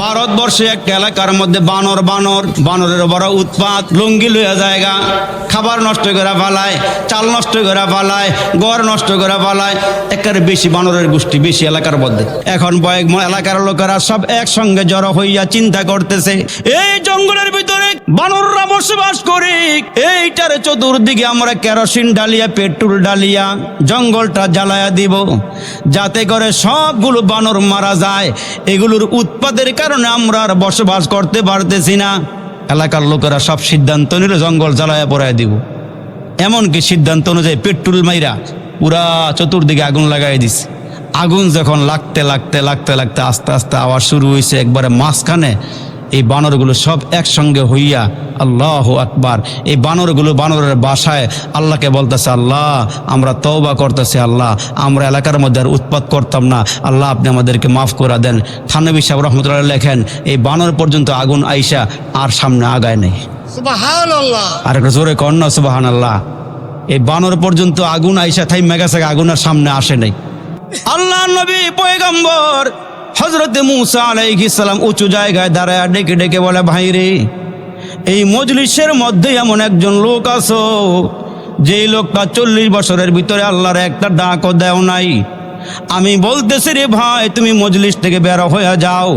ভারতবর্ষে একটা এলাকার মধ্যে বানরের বড় উৎপাত, লুঙ্গি লইয়া জায়গা, খাবার নষ্ট করে ফেলায়, চাল নষ্ট করে ফেলায়, ঘর নষ্ট করে ফেলায়। একেবারে বেশি বানরের গোষ্ঠী বেশি এলাকার মধ্যে। এখন কয়েক এলাকার লোকেরা সব একসঙ্গে জড়ো হইয়া চিন্তা করতেছে, এই জঙ্গলের ভিতরে বানররা বসবাস করে, এইটার চতুর্দিকে আমরা কেরোসিন ডালিয়া, পেট্রোল ডালিয়া জঙ্গলটা জ্বালায়া দিব, যাতে করে সবগুলো বানর মারা যায়। এগুলোর উৎপাদের কারণে আমরা আর বসবাস করতে পারতেছি না। এলাকার লোকেরা সব সিদ্ধান্ত নিল জঙ্গল জ্বালায়া পড়ায় দিব। এমনকি সিদ্ধান্ত অনুযায়ী পেট্রোল মাইরা পুরা চতুর্দিকে আগুন লাগাই দিছে। আগুন যখন লাগতে লাগতে লাগতে লাগতে আস্তে আস্তে আওয়াজ শুরু হয়েছে একবারে মাঝখানে। এই বানরগুলো সব একসঙ্গে হইয়া আল্লাহু আকবার, এই বানরগুলো বানরের বাসায় আল্লাহকে বলতেছে, আল্লাহ আমরা তওবা করতেছি, আল্লাহ আমরা এলাকার মধ্যে আর উৎপাত করতাম না, আল্লাহ আপনি আমাদেরকে মাফ করে দেন। থানভী সাহেব রহমতুল্লাহ লেখেন, এই বানর পর্যন্ত আগুন আইসা আর সামনে আগায় নেই। সুবহানাল্লাহ। আর একটা জোরে কন্যা সুবহানাল্লাহ। এই বানর পর্যন্ত আগুন আইসা থাইমা গেছে, আগুন আর সামনে আসে নাই। আল্লাহ নবী পয়গম্বর হযরতে মূসা আলাইহিস সালাম উঁচু জায়গায় দাঁড়ায় ডেকে ডেকে বলে, ভাই রে, এই মজলিসের মধ্যে এমন একজন লোক আছো যেই লোকটা 40 বছরের ভিতরে আল্লাহর একটা ডাকও দেও নাই। আমি বলতেছি রে ভাই, তুমি মজলিস থেকে বের হয়ে যাও,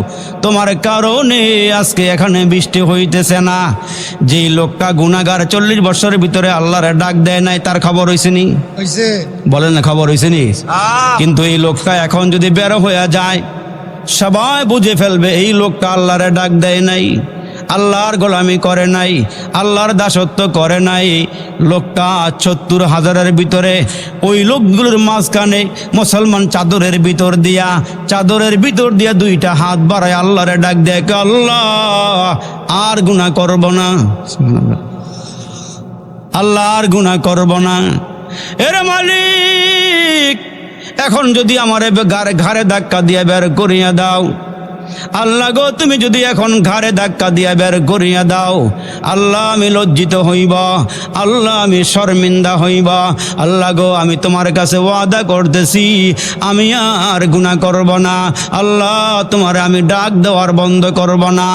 তোমার কারণে আজকে এখানে বৃষ্টি হইতেছে না। যেই লোকটা গুনাহগার 40 বছরের ভিতরে আল্লাহর ডাক দেয় নাই, তার খবর হইছে নি? হইছে। বলেন না, খবর হইছে নি? কিন্তু এই লোকটা এখন যদি বের হয়ে যায়, সবাই বুঝে ফেলবে এই লোকটা আল্লাহরে ডাক দেয় নাই, আল্লাহর গোলামি করে নাই, আল্লাহর দাসত্ব করে নাই। লোকটা 70,000-এর ভিতরে, ওই লোকগুলোর মাঝখানে মুসলমান চাদরের ভিতর দিয়া দুইটা হাত বাড়ায় আল্লাহরে ডাক দেয়, আল্লাহ আর গুনাহ করব না, আল্লাহ আর গুনাহ করব না। এরে মালিক, এখন যদি আমার ঘাড়ে ধাক্কা দিয়ে বের করিয়া দাও, আল্লাহ গো তুমি যদি এখন ঘাড়ে ধাক্কা দিয়া বের করিয়া দাও, আল্লাহ আমি লজ্জিত হইব, আল্লাহ আমি শর্মিন্দা হইব। আল্লাহ গো আমি তোমার কাছে ওয়াদা করতেছি আমি আর গুনাহ করব না, আল্লাহ তোমার আমি ডাক দেওয়ার বন্ধ করব না।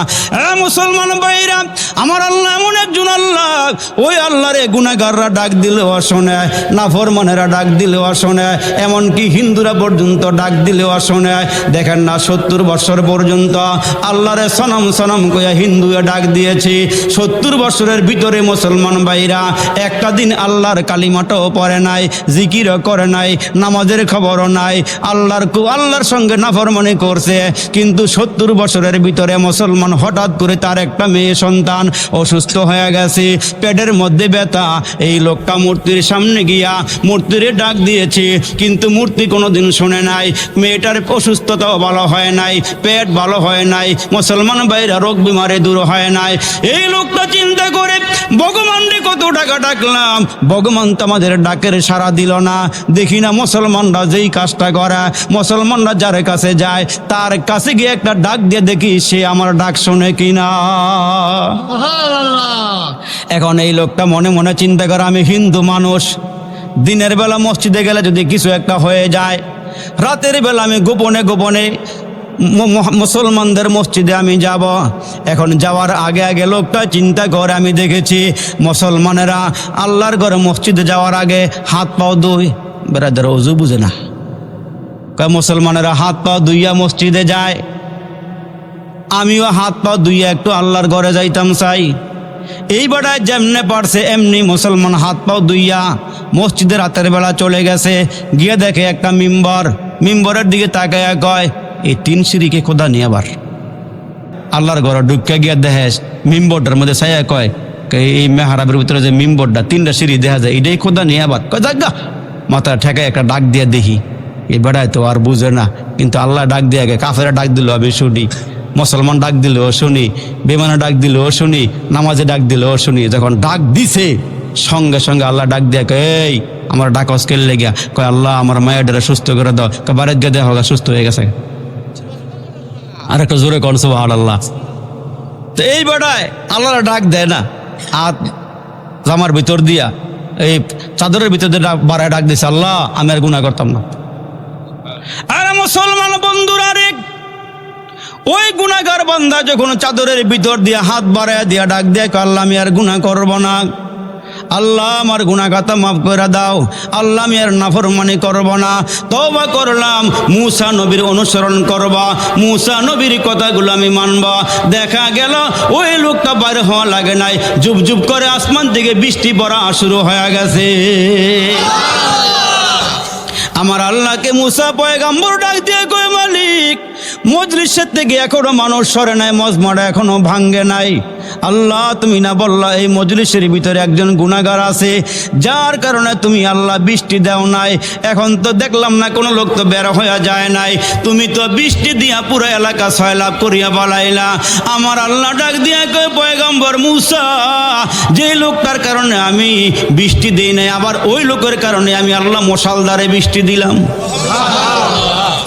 মুসলমান ভাইরা আমার, আল্লাহ এমন একজন আল্লাহ, ওই আল্লাহরে গুনাহগাররা ডাক দিলেও শোনে, নাফরমানেরা ডাক দিলেও শোনে, এমনকি হিন্দুরা পর্যন্ত ডাক দিলেও শোনে। দেখেন না, 70 বছর পর্যন্ত আল্লাহরে সনম সনম কইয়া হিন্দুয়ে ডাক দিয়েছি। 70 বছরের ভিতরে মুসলমান ভাইরা একটা দিন আল্লাহর কালিমাটাও পড়ে নাই, জিকিরও করে নাই, নামাজের খবরও নাই, আল্লাহর সঙ্গে নাফরমানি করছে। কিন্তু 70 বছরের ভিতরে মুসলমান হঠাৎ করে তার একটা মেয়ে সন্তান অসুস্থ হয়ে গেছে, পেটের মধ্যে ব্যথা। এই লোকটা মূর্তির সামনে গিয়া মূর্তিরে ডাক দিয়েছে, কিন্তু মূর্তি কোনোদিন শুনে নাই। মেয়েটার অসুস্থতাও ভালো হয় নাই, পেট ভালো হয় নাই, মুসলমান ভাইরা রোগ বিমারে দূর হয় নাই। এই লোকটা চিন্তা করে, ভগবান রে কত টাকা ডাকলাম, ভগবান তো আমাদের ডাকের সাড়া দিল না। দেখি না মুসলমানরা যেই কাজটা করে, মুসলমানরা যার কাছে যায় তার কাছে গিয়ে একটা ডাক দিয়ে দেখি সে আমার ডাক শোনে কিনা। এখন এই লোকটা মনে মনে চিন্তা করে, আমি হিন্দু মানুষ, দিনের বেলা মসজিদে গেলে যদি কিছু একটা হয়ে যায়, রাতের বেলা আমি গোপনে গোপনে মুসলমানদের মসজিদে আমি যাব। এখন যাওয়ার আগে আগে লোকটা চিন্তা করে, আমি দেখেছি মুসলমানেরা আল্লাহর ঘরে মসজিদে যাওয়ার আগে হাত পাও ধুই, বেড়াদের অজু বুঝে না, মুসলমানেরা হাত পাও ধুইয়া মসজিদে যায়, আমিও হাত পাও ধুইয়া একটু আল্লাহর ঘরে যাইতাম চাই। এই বেড়ায় যেমনে পারছে এমনি মুসলমান হাত পাও ধুইয়া মসজিদের রাতের বেলা চলে গেছে, গিয়ে দেখে একটা মিম্বরের দিকে তাকায়া কয়, এই 3 সিঁড়িকে খোদা নিয়ে আবার আল্লাহর ঘরে ঢুকে গিয়া দেখে মিম্বরটার মধ্যে ছায়া কয়, এই মেহরাবের ভিতরে যে মিম্বরটা 3টা সিঁড়ি দেখা যায়, এটাই খোদা নিয়ে আবার কয়, দেখা মাথা ঠেকায় একটা ডাক দিয়ে দেখি। এই বেড়ায় তো আর বুঝে না, কিন্তু আল্লাহ ডাক দিয়ে আগে কাফেরা ডাক দিল আমি শুনি, মুসলমান ডাক দিলেও শুনি, বেমানা ডাক দিলেও শুনি, নামাজে ডাক দিলেও শুনি। যখন ডাক দিছে সঙ্গে সঙ্গে আল্লাহ ডাক দিয়ে কয়, এই আমার ডাক অস্কেল লেগিয়া কয়, আল্লাহ আমার মায়ের সুস্থ করে দাও, বারেক গিয়ে দেখা সুস্থ হয়ে গেছে। আর একটা জোরে কোন সুবহানাল্লাহ। তো এই বেড়ায় আল্লাহ ডাক দেয় না, আর জামার ভিতর দিয়া এই চাদরের ভিতর দিয়ে বাড়ায় ডাক দিছে, আল্লাহ আমি আর গুনাহ করতাম না। আরে মুসলমান বন্ধুরা রে, ওই গুনাহগার বান্দা যখন চাদরের ভিতর দিয়ে হাত বাড়ায় দিয়া ডাক দিয়ে আল্লাহ আমি আর গুনাহ করব না, আল্লাহ আমার গুনাহ খাতা মাফ করে দাও, আল্লাহ আমি আর নাফরমানি করব না, তওবা করলাম, মূসা নবীর অনুসরণ করবা, মূসা নবীর কথাগুলো আমি মানবা। দেখা গেল ওই লোকটা বাইরে হওয়া লাগে নাই, জুব জুব করে আসমান থেকে বৃষ্টি পড়া শুরু হয়ে গেছে। আমার আল্লাহকে মূসা পয়গাম্বর ডাক দিয়ে কয় মালিক মজলিসের থেকে এখনো মানুষ সরে নাই, মজমাটা এখনো ভাঙ্গে নাই। আল্লাহ তুমি না বললা এই মজলিসের ভিতরে একজন গুনাহগার আছে, যার কারণে তুমি আল্লাহ বৃষ্টি দাও নাই। এখন তো দেখলাম না কোনো লোক তো বের হয়ে যায় নাই, তুমি তো বৃষ্টি দিয়া পুরো এলাকা সয়লাভ করিয়া বালাইলা। আমার আল্লাহ ডাক দিয়া কয় পয়গম্বর মূসা যে লোকটার কারণে আমি বৃষ্টি দিই নাই, আবার ওই লোকের কারণে আমি আল্লাহ মশালদারে বৃষ্টি দিলাম।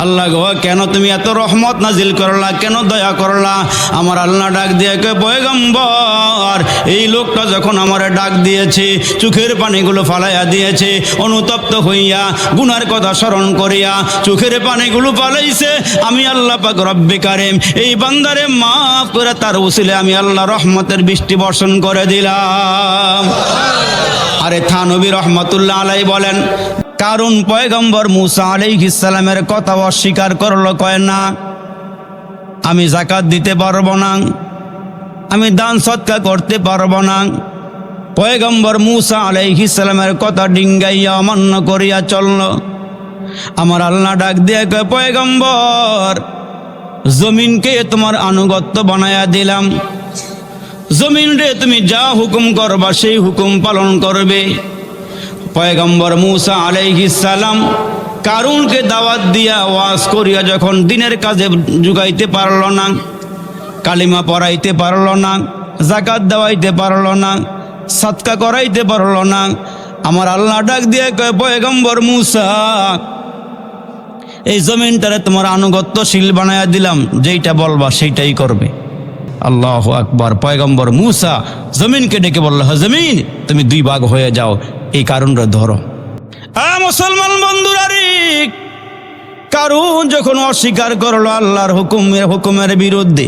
আল্লাহ গো কেন তুমি এত রহমত নাজিল করলা, কেন দয়া করলা? আমার আল্লাহ ডাক দিয়ে কয় পয়গম্বর এই লোকটা যখন আমার ডাক দিয়েছে, চোখের পানিগুলো ফালাইয়া দিয়েছে, অনুতপ্ত হইয়া গুনার কথা স্মরণ করিয়া চোখের পানিগুলো ফালাইছে, আমি আল্লাহ পাক রব্বে কারিম এই বান্দারে মাফ করে তার উসিলে আমি আল্লাহ রহমতের বৃষ্টি বর্ষণ করে দিলাম। আরে থানবী রহমতুল্লাহ আলাই বলেন কারণ পয়গম্বর মূসা আলাইহিস সালামের কথা অস্বীকার করলো, কয় না আমি যাকাত দিতে পারবো না, আমি দান সদকা করতে পারবো না। পয়গম্বর মূসা আলাইহিস সালামের কথা ডিঙ্গাইয়া অমান্য করিয়া চলল। আমার আল্লাহ ডাক দিয়ে কয় পয়গম্বর জমিনকে তোমার আনুগত্য বানায়া দিলাম, জমিন রে তুমি যা হুকুম করবা সেই হুকুম পালন করবে। পয়গম্বর মূসা আলাইহিস সালাম কারুনকে দাওয়াত দিয়া ওয়াজ করিয়া যখন দিনের কাজে জুগাইতে পারল না, কালিমা পড়াইতে পারল না, যাকাত দেওয়াইতে পারল না, সাদকা করাইতে পারল না, আমার আল্লাহ ডাক দিয়ে কয় পয়গম্বর মূসা এই জমিনটারে তোমার আনুগত্যশীল বানায়া দিলাম, যেইটা বলবা সেইটাই করবে। আল্লাহু আকবার। পয়গম্বর মূসা জমিনকে ডেকে বলল, জমিন তুমি দুই ভাগ হয়ে যাও, এই কারণটা ধরো। মুসলমান বন্ধুরা রে, কারণ যখন অস্বীকার করলো আল্লাহর হুকুমের বিরুদ্ধে,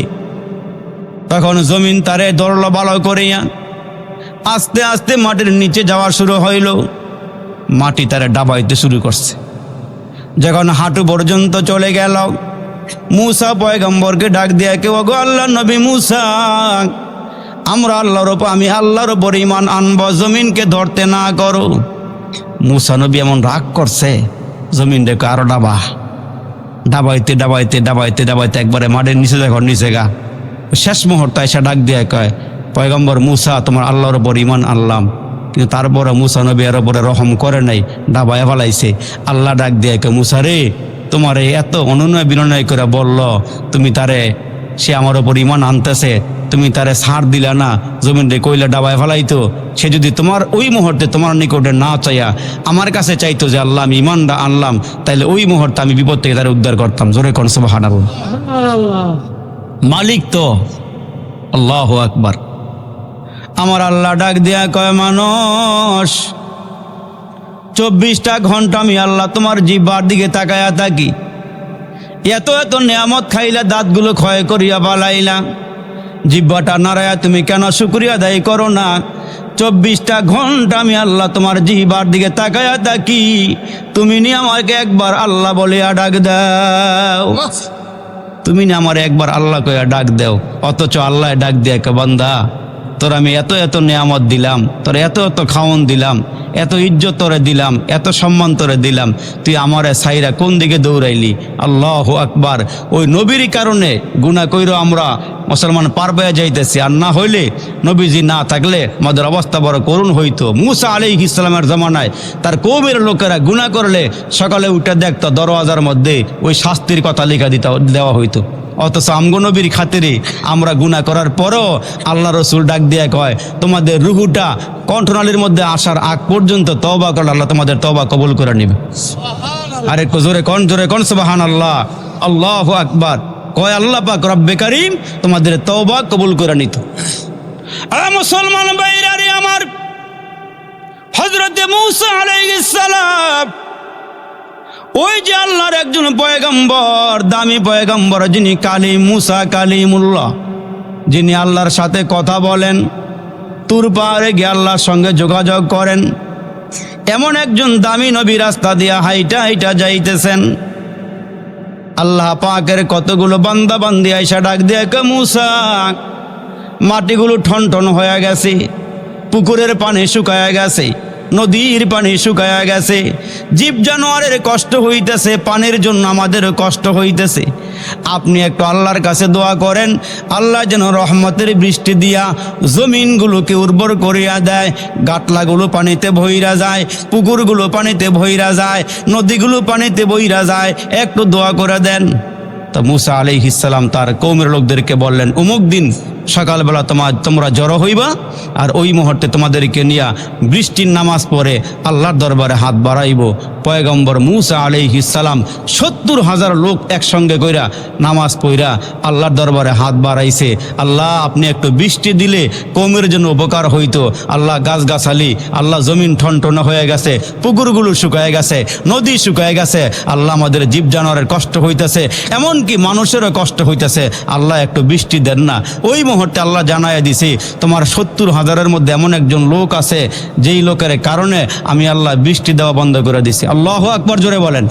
তখন জমিন তারে ধরলো ভালো করিয়া, আস্তে আস্তে মাটির নিচে যাওয়া শুরু হইল, মাটি তারে ডাবাইতে শুরু করছে। যখন হাঁটু পর্যন্ত চলে গেল, মূসা পয়গম্বরকে ডাক দিয়া কেউ গো আল্লাহ নবী মূসা আমি আল্লাহর উপর ঈমান আনব, জমিনকে ধরতে না করো। মূসা নবী এমন রাগ করছে, জমিন রেখে আরো ডাবাইতে ডাবাইতে ডাবাইতে ডাবাইতে একবারে মাটির নিচে যখন নিচে গা, শেষ মুহূর্তে এসে ডাক দিয়ে কয় পয়গম্বর মূসা তোমার আল্লাহর উপর ঈমান আনলাম, কিন্তু তারপরে মূসা নবী এর উপরে রহম করে নাই, ডাবায় ফেলাইছে। আল্লাহ ডাক দিয়ে কয় মূসা রে তোমার এত অনুনয় বিনয় করে বলল, তুমি তারে সে আমার ওপর ঈমান আনতেছে, তুমি তারে ছাড় দিলা না, জমিন রে কইলা ডাবায় ফেলাইতো, সে যদি তোমার ওই মুহূর্তে তোমার নিকটে না চাইয়া আমার কাছে চাইতো যে আল্লাহ আমি ঈমানটা আনলাম, তাইলে ওই মুহূর্তে আমি বিপদ থেকে তারে উদ্ধার করতাম। জোরে কোন সুবহানাল্লাহ। মালিক তো আল্লাহু আকবার। আমার আল্লাহ ডাক দিয়া কয় মানুষ 24টা ঘন্টা আমি আল্লাহ তোমার জিহ্বার দিকে তাকায়া থাকি, এত এত নিয়ামত খাইলা, দাঁতগুলো ক্ষয় করিয়া বালাইলা, জিহ্বাটা নাড়ায়া তুমি কেন শুকরিয়া আদায় করো না? 24টা ঘন্টা আমি আল্লাহ তোমার জিহ্বার দিকে তাকায়া থাকি, তুমি নি আমাকে একবার আল্লাহ বলিয়া ডাক দাও, তুমি নি আমার একবার আল্লাহ কইয়া ডাক দাও। অথচ আল্লাহ ডাক দিয়ে বান্দা তোর আমি এত এত নিয়ামত দিলাম, তোর এত এত খাওয়ন দিলাম, এত ইজ্জত তোরে দিলাম, এত সম্মান তোরে দিলাম, তুই আমারে সাইরা কোন দিকে দৌড়াইলি? আল্লাহু আকবার। ওই নবীর কারণে গুনাহ কইরো আমরা মুসলমান পার পেয়ে যাইতেছি, আর না হইলে নবীজি না থাকলে আমাদের অবস্থা বড় করুণ হইতো। মূসা আলাইহিস সালামের জামানায় তার কওমের লোকেরা গুনাহ করলে সকালে উঠে দেখতো দরওয়াজার মধ্যে ওই শাস্তির কথা লেখা দেওয়া হইতো। অথচ আমগো নবীর খাতিরে আমরা গুনাহ করার পরও আল্লাহ রসুল ডাক দিয়ে কয় তোমাদের রুহুটা কণ্ঠনালীর মধ্যে আসার আগ পর্যন্ত তওবা করলে আল্লাহ তোমাদের তওবা কবুল করে নেবে। আরে জোরে কোন সুবহানাল্লাহ, আল্লাহু আকবার। কয় আল্লাহ পাক রব্বে কারীম তোমাদের তওবা কবুল করে নিত। মুসলমান ভাইরা রে আমার, হযরতে মূসা আলাইহিস সালাম ওই যে আল্লাহর একজন পয়গম্বর, দামি পয়গম্বর, যিনি মুসা কালিমুল্লাহ, যিনি আল্লাহর সাথে কথা বলেন, তুর পাহাড়ে গিয়ে আল্লাহর সঙ্গে যোগাযোগ করেন, এমন একজন দামি নবী রাস্তা দিয়া হাইটা হাইটা যাইতেছেন। আল্লাহ পাকের কতগুলো বান্দা বান্দি আইসা ডাক দিয়ে কে মুসা, মাটিগুলো ঠন ঠন হয়ে গেছে, পুকুরের পানি শুকায়া গেছে, নদীর পানি শুকায়া গেছে, জীব জানোয়ারের কষ্ট হইতেছে, পানির জন্য আমাদের কষ্ট হইতেছে। আপনি একটু আল্লাহর কাছে দোয়া করেন, আল্লাহ যেন রহমতের বৃষ্টি দিয়া জমিনগুলোকে উর্বর করিয়া দেয়, গাটলাগুলো পানিতে ভইরা যায়, পুকুরগুলো পানিতে ভইরা যায়, নদীগুলো পানিতে বইরা যায়, একটু দোয়া করে দেন। তো মুসা আলাইহিস সালাম তার কওমের লোকদেরকে বললেন, অমুক দিন সকালবেলা তোমরা জড়ো হইবা, আর ওই মুহূর্তে তোমাদেরকে নিয়া বৃষ্টির নামাজ পড়ে আল্লাহর দরবারে হাত বাড়াইব। পয়গম্বর মুসা আলাইহিস সালাম ৭০,০০০ লোক একসঙ্গে কইরা নামাজ পড়া আল্লাহর দরবারে হাত বাড়াইছে। আল্লাহ আপনি একটু বৃষ্টি দিলে কওমের জন্য উপকার হইতো। আল্লাহ গাছগাছালি, আল্লাহ জমিন ঠনঠনা হয়ে গেছে, পুকুরগুলো শুকায় গেছে, নদী শুকায় গেছে, আল্লাহ আমাদের জীব জানোয়ারের কষ্ট হইতেছে, এমনকি মানুষেরও কষ্ট হইতেছে, আল্লাহ একটু বৃষ্টি দেন না। ওই মুহূর্তে আল্লাহ জানায় দিছি, তোমার ৭০,০০০-এর মধ্যে এমন একজন লোক আছে যেই লোকের কারণে আমি আল্লাহ বৃষ্টি দেওয়া বন্ধ করে দিছি। আল্লাহু আকবার, জোরে বলেন।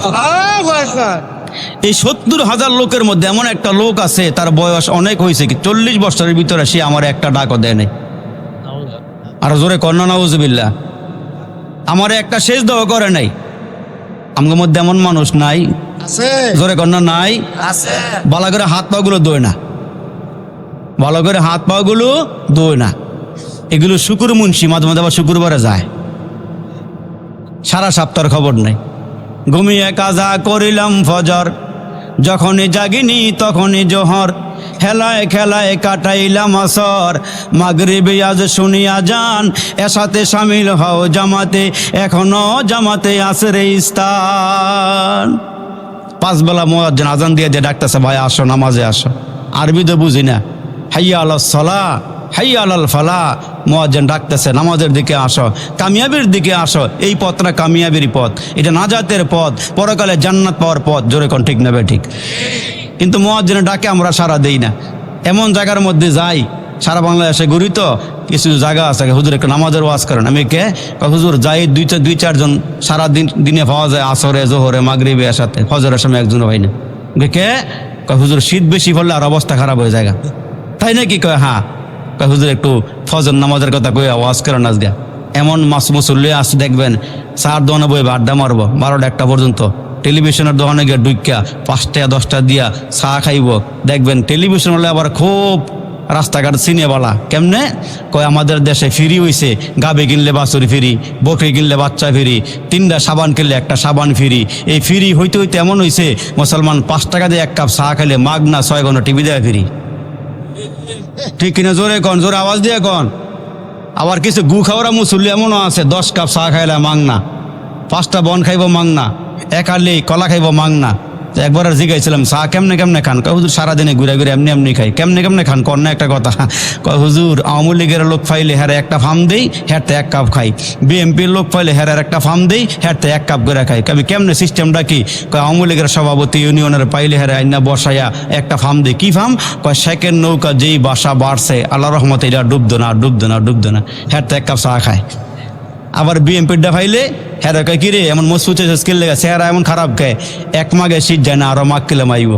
এই ৭০,০০০ লোকের মধ্যে এমন একটা লোক আছে, তার বয়স অনেক হয়েছে, কি ৪০ বছরের ভিতরে সে আমার একটা ডাকও দেয় নাই। আর জোরে কন্যা নাউজুবিল্লাহ, আমার একটা শেষ দেওয়া করে নাই। আমার মধ্যে এমন মানুষ নাই? জোরে কন্যা নাই? ভালো করে হাত পা গুলো দোয় না, ভালো করে হাত পা গুলো দোয় না। এগুলো শুকুর মুন্সি, মাঝে মাঝে আবার শুক্রবারে যায়, সারা সপ্তাহের খবর নেই। ঘুমিয়ে কাজা করিলাম ফজর, যখনই জাগিনি তখনই জোহর, হেলায় খেলায় কাটাইলাম আসর, মাগরিবে আজ শুনিয়া যান, এসাতে শামিল হও জামাতে, এখনো জামাতে আসরে স্থান। 5 বেলা মুয়াজ্জিন আজান দিয়ে ডাকতেছে, ভাই আসো নামাজে আসো। আরবি তো বুঝি না, হাইয়া আলাস সালাহ হাইয়া আলাল ফালাহ, মুয়াজ্জিন ডাকতেছে নামাজের দিকে আসো, কামিয়াবির দিকে আসো। এই পথটা কামিয়াবির পথ, এটা নাজাতের পথ, পরকালে জান্নাত পাওয়ার পথ। জোরে কোন ঠিক নেবে ঠিক। কিন্তু মুয়াজ্জিনের ডাকে আমরা সারা দেই না। এমন জায়গার মধ্যে যাই, সারা বাংলাদেশে ঘুরি তো, কিছু জায়গা আছে, হুজুর একটা নামাজের ওয়াজ করেন। আমি কে হুজুর যাই, 2-4জন সারা দিনে পাওয়া যায়, আসরে জোহরে মাগরিবে এসাতে, ফজরের সময় একজনও হয় না। কে হুজুর শীত বেশি পড়লে আর অবস্থা খারাপ হয়ে যায়, তাই নাকি? কয় হ্যাঁ। হুজুর একটু ফজর নামাজের কথা কই ওয়াজ করেন আজকে। এমন মুসল্লি আসছে দেখবেন, 4 দোকানে বই আড্ডা মারবো 12টা পর্যন্ত, টেলিভিশনের দোকানে গিয়ে ঢুকিয়া 5টা-10টা দিয়া চা খাইব। দেখবেন টেলিভিশন হলে আবার খুব রাস্তাঘাট চিনেবালা। কেমনে? কয় আমাদের দেশে ফ্রি হইছে, গাবে কিনলে বাছুর ফ্রি, বকরি কিনলে বাচ্চা ফ্রি, 3টা সাবান কিনলে একটা সাবান ফ্রি। এই ফ্রি হইতে হইতে এমন হইছে, মুসলমান 5 টাকা দিয়ে 1 কাপ চা খাইলে মাগনা 6 ঘন্টা টিভি দেয় ফ্রি। ঠিক কিনা? জোরে কন, জোরে আওয়াজ দিয়ে কন। আবার কিছু গু খাওয়ারা মুসল্লি এমনও আছে, 10 কাপ চা খাইলে মাংনা, 5টা বন খাইব মাংনা, 1 আলি কলা খাইব মাংনা। একবার জিগাইছিলাম, চা কেমনে কেমনে খান? কয় হুজুর সারাদিনে ঘুরে ঘুরে এমনি এমনি খাই। কেমনে কেমনে খান? কর না একটা কথা। কয় হুজুর আওয়ামী লীগের লোক পাইলে হ্যাঁ একটা ফার্ম দেই, হ্যাঁতে 1 কাপ খাই। বিএমপির লোক পাইলে হ্যাঁ একটা ফার্ম দেই, হ্যাঁতে 1 কাপ করে খাই। আমি কেমনে সিস্টেমটা কি? কয় আওয়ামী লীগের সভাপতি ইউনিয়নের পাইলে হ্যাঁ আইনা বসাইয়া একটা ফার্ম দেই। কি ফার্ম? কয় শেখের নৌকা যেই বাসা বাড়ছে, আল্লাহ রহমতে এটা ডুবতো না, ডুবতো না, ডুবতো না, হ্যাঁতে 1 কাপ চা খায়। আবার বিএমপিটা ফাইলে হ্যাঁ কয় কিরে এমন মজবুত স্কিল লেগে চেহারা এমন খারাপ খায়, 1 মাঘে শীত যায় না, আরো মাঘ কিলে মাইব।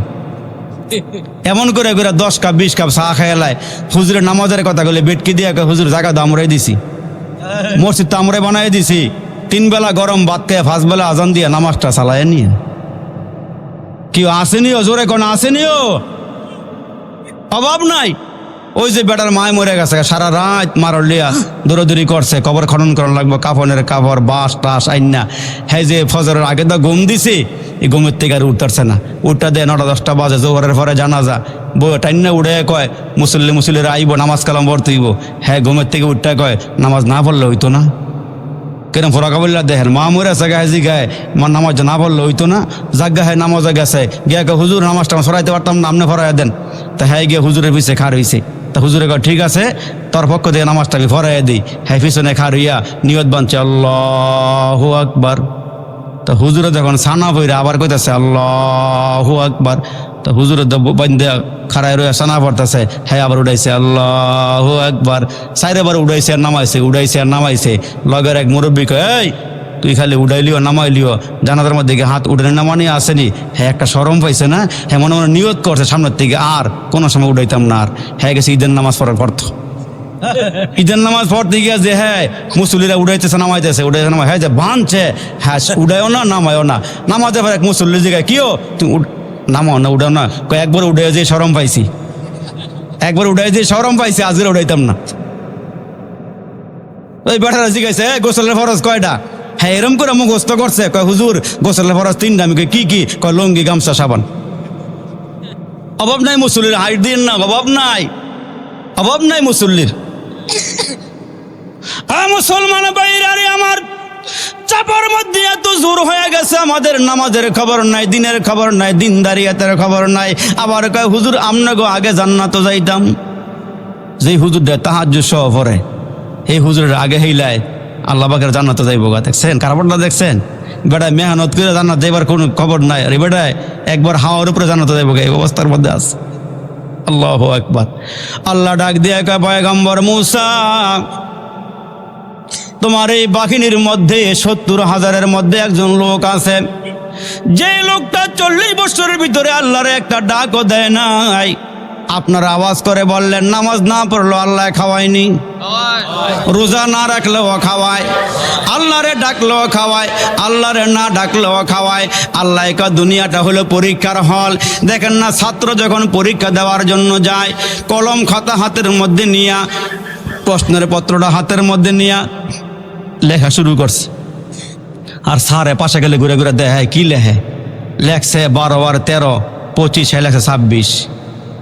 এমন করে করে 10 কাপ 20 কাপ চা খাইলায়। হুজুরের নামাজের কথা বলে বেটকি দিয়ে হুজুর জায়গা তো আমরাই দিছি, মসজিদ তো আমরাই বানাই দিছি। 3 বেলা গরম ভাত খেয়ে 5 বেলা আজান দিয়ে নামাজটা চালায় নিয়ে। কেউ আসেনিও? জোরে কোন আসেনিও? অভাব নাই। ওই যে বেটার মায় মরে গেছে, সারা রাত মারলিয়া দৌড়াদৌড়ি করছে, কবর খনন করা লাগবো, কাফনের কাপড় বাস টাস আইনা। হ্যাঁ যে ফজরের আগে তো ঘুম দিছি, এই ঘুমের থেকে আর উঠতেছে না। উঠটা দেয় 9টা-10টা বাজে, জোহরের পরে জানাজা, বই টাইনা উঠে কয় মুসল্লিরা আইব, নামাজ কালাম পড়তে হইব। হ্যাঁ ঘুমের থেকে উঠটা কয় নামাজ না পড়লে হইতো না। কেন ফোরাকা বললা দেখেন মা মরে আছে গায়ে গায়ে, মা নামাজ না পড়লে হইতো না। জাগা হ্যাঁ নামাজে গেছে, গিয়া হুজুর নামাজটা সরাইতে পারতাম না, আপনি ফরাইয়া দেন। তা হ্যাঁ গিয়ে হুজুরের পিছিয়ে খার হয়েছে। তা হুজুরে কয় ঠিক আছে, তোর পক্ষ থেকে নামাজটা আমি ফরাইয়া দিই। হ্যাঁ পিছনে খার হইয়া নিয়ত বানছে, আল্লাহু আকবার তো হুজুরে যখন সানা পইরা আবার কইতাছে আল্লাহু আকবার, তো হুজুরে বান্ধে খাড়ায় রয়ে সানা পড়তেছে, হ্যাঁ আবার উঠাইছে আল্লাহু আকবার, 4 বার উঠাইছে আর নামাইছে, উঠাইছে আর নামাইছে। লগের এক মুরব্বী কয়, এই তুই খালি উঠাইলিও নামাইলিও, জানাজার মধ্যে হাত উঠানি নামানি আসেনি। হ্যাঁ একটা শরম পাইছে না, হ্যাঁ মনে মনে নিয়ত করছে সামনের থেকে আর কোনো সময় উঠাইতাম না। আর হ্যাঁ গেছে ঈদের নামাজ পড়ার পড়ত, ঈদের নামাজ পড়তে গিয়া যে হ্যাঁ মুসল্লিরা উঠাইতেছে নামাইতেছে, উঠাইছে নামাই, হ্যাঁ যে বাঁধছে, হ্যাঁ উঠাইও না নামাইও না। নামাজে পর এক মুসল্লি জিগায়, কিও তুমি নামাও না উঠাও না, কয় একবার উঠে যে শরম পাইছি, একবার উঠাই যে শরম পাইছি, আজকে উঠাইতাম না। ওই বেটারা জিগাইছে, গোসলের ফরজ কয়টা? হ্যাঁ এরম করে মুখস্থ করছে, কয় হুজুর গোসলের ফরজ 3টা। আমি কই কি কি? কয় লুঙ্গি গামছা সাবান। অভাব নাই মুসল্লির, হাইট দিন না, অভাব নাই, অভাব নাই মুসল্লির। মুসলমান বাইরে আমার চাপার মধ্যে এত জোর হয়ে গেছে, আমাদের নামাজের খবর নাই, দিনের খবর নাই, দিনদারিয়াতের খবর নাই। আবার কয় হুজুর আমনাগো আগে জান্নাত যাইতাম। যেই হুজুরটা তাহাজ্জুদ সহ পড়ে, এই হুজুরের আগে হইলায় আল্লাহ পাকের জান্নাতে যাইব গা। দেখছেন কারবারটা দেখছেন? বেটায় মেহনত করে জান্নাত যাইবার কোনো খবর নাই, আর বেটায় একবার হাওয়ার উপরে জান্নাতে যাইব গা, এই অবস্থার মধ্যে আছে। আল্লাহু আকবার। আল্লাহ ডাক দিয়ে কয়, পয়গম্বর মূসা তোমার এই বাহিনীর মধ্যে 70,000-এর মধ্যে একজন লোক আছে, যে লোকটা 40 বছরের ভিতরে আল্লাহর একটা ডাকও দেয় নাই। আপনারা আওয়াজ করে বললেন নামাজ না পড়লো আল্লাহ খাওয়ায়নি, রোজা না রাখলেও খাওয়ায়, আল্লাহরে ডাকলেও খাওয়ায়, আল্লাহরে না ডাকলেও খাওয়ায়। আল্লাহ কা দুনিয়াটা হলো পরীক্ষার হল। দেখেন না, ছাত্র যখন পরীক্ষা দেওয়ার জন্য যায়, কলম খাতা হাতের মধ্যে নিয়া, প্রশ্নের পত্রটা হাতের মধ্যে নিয়া লেখা শুরু করছে। আর স্যারে পাশে গেলে ঘুরে ঘুরে দেখে কি লেখে, লেখছে 12 আর 13, 25, লেখছে 26।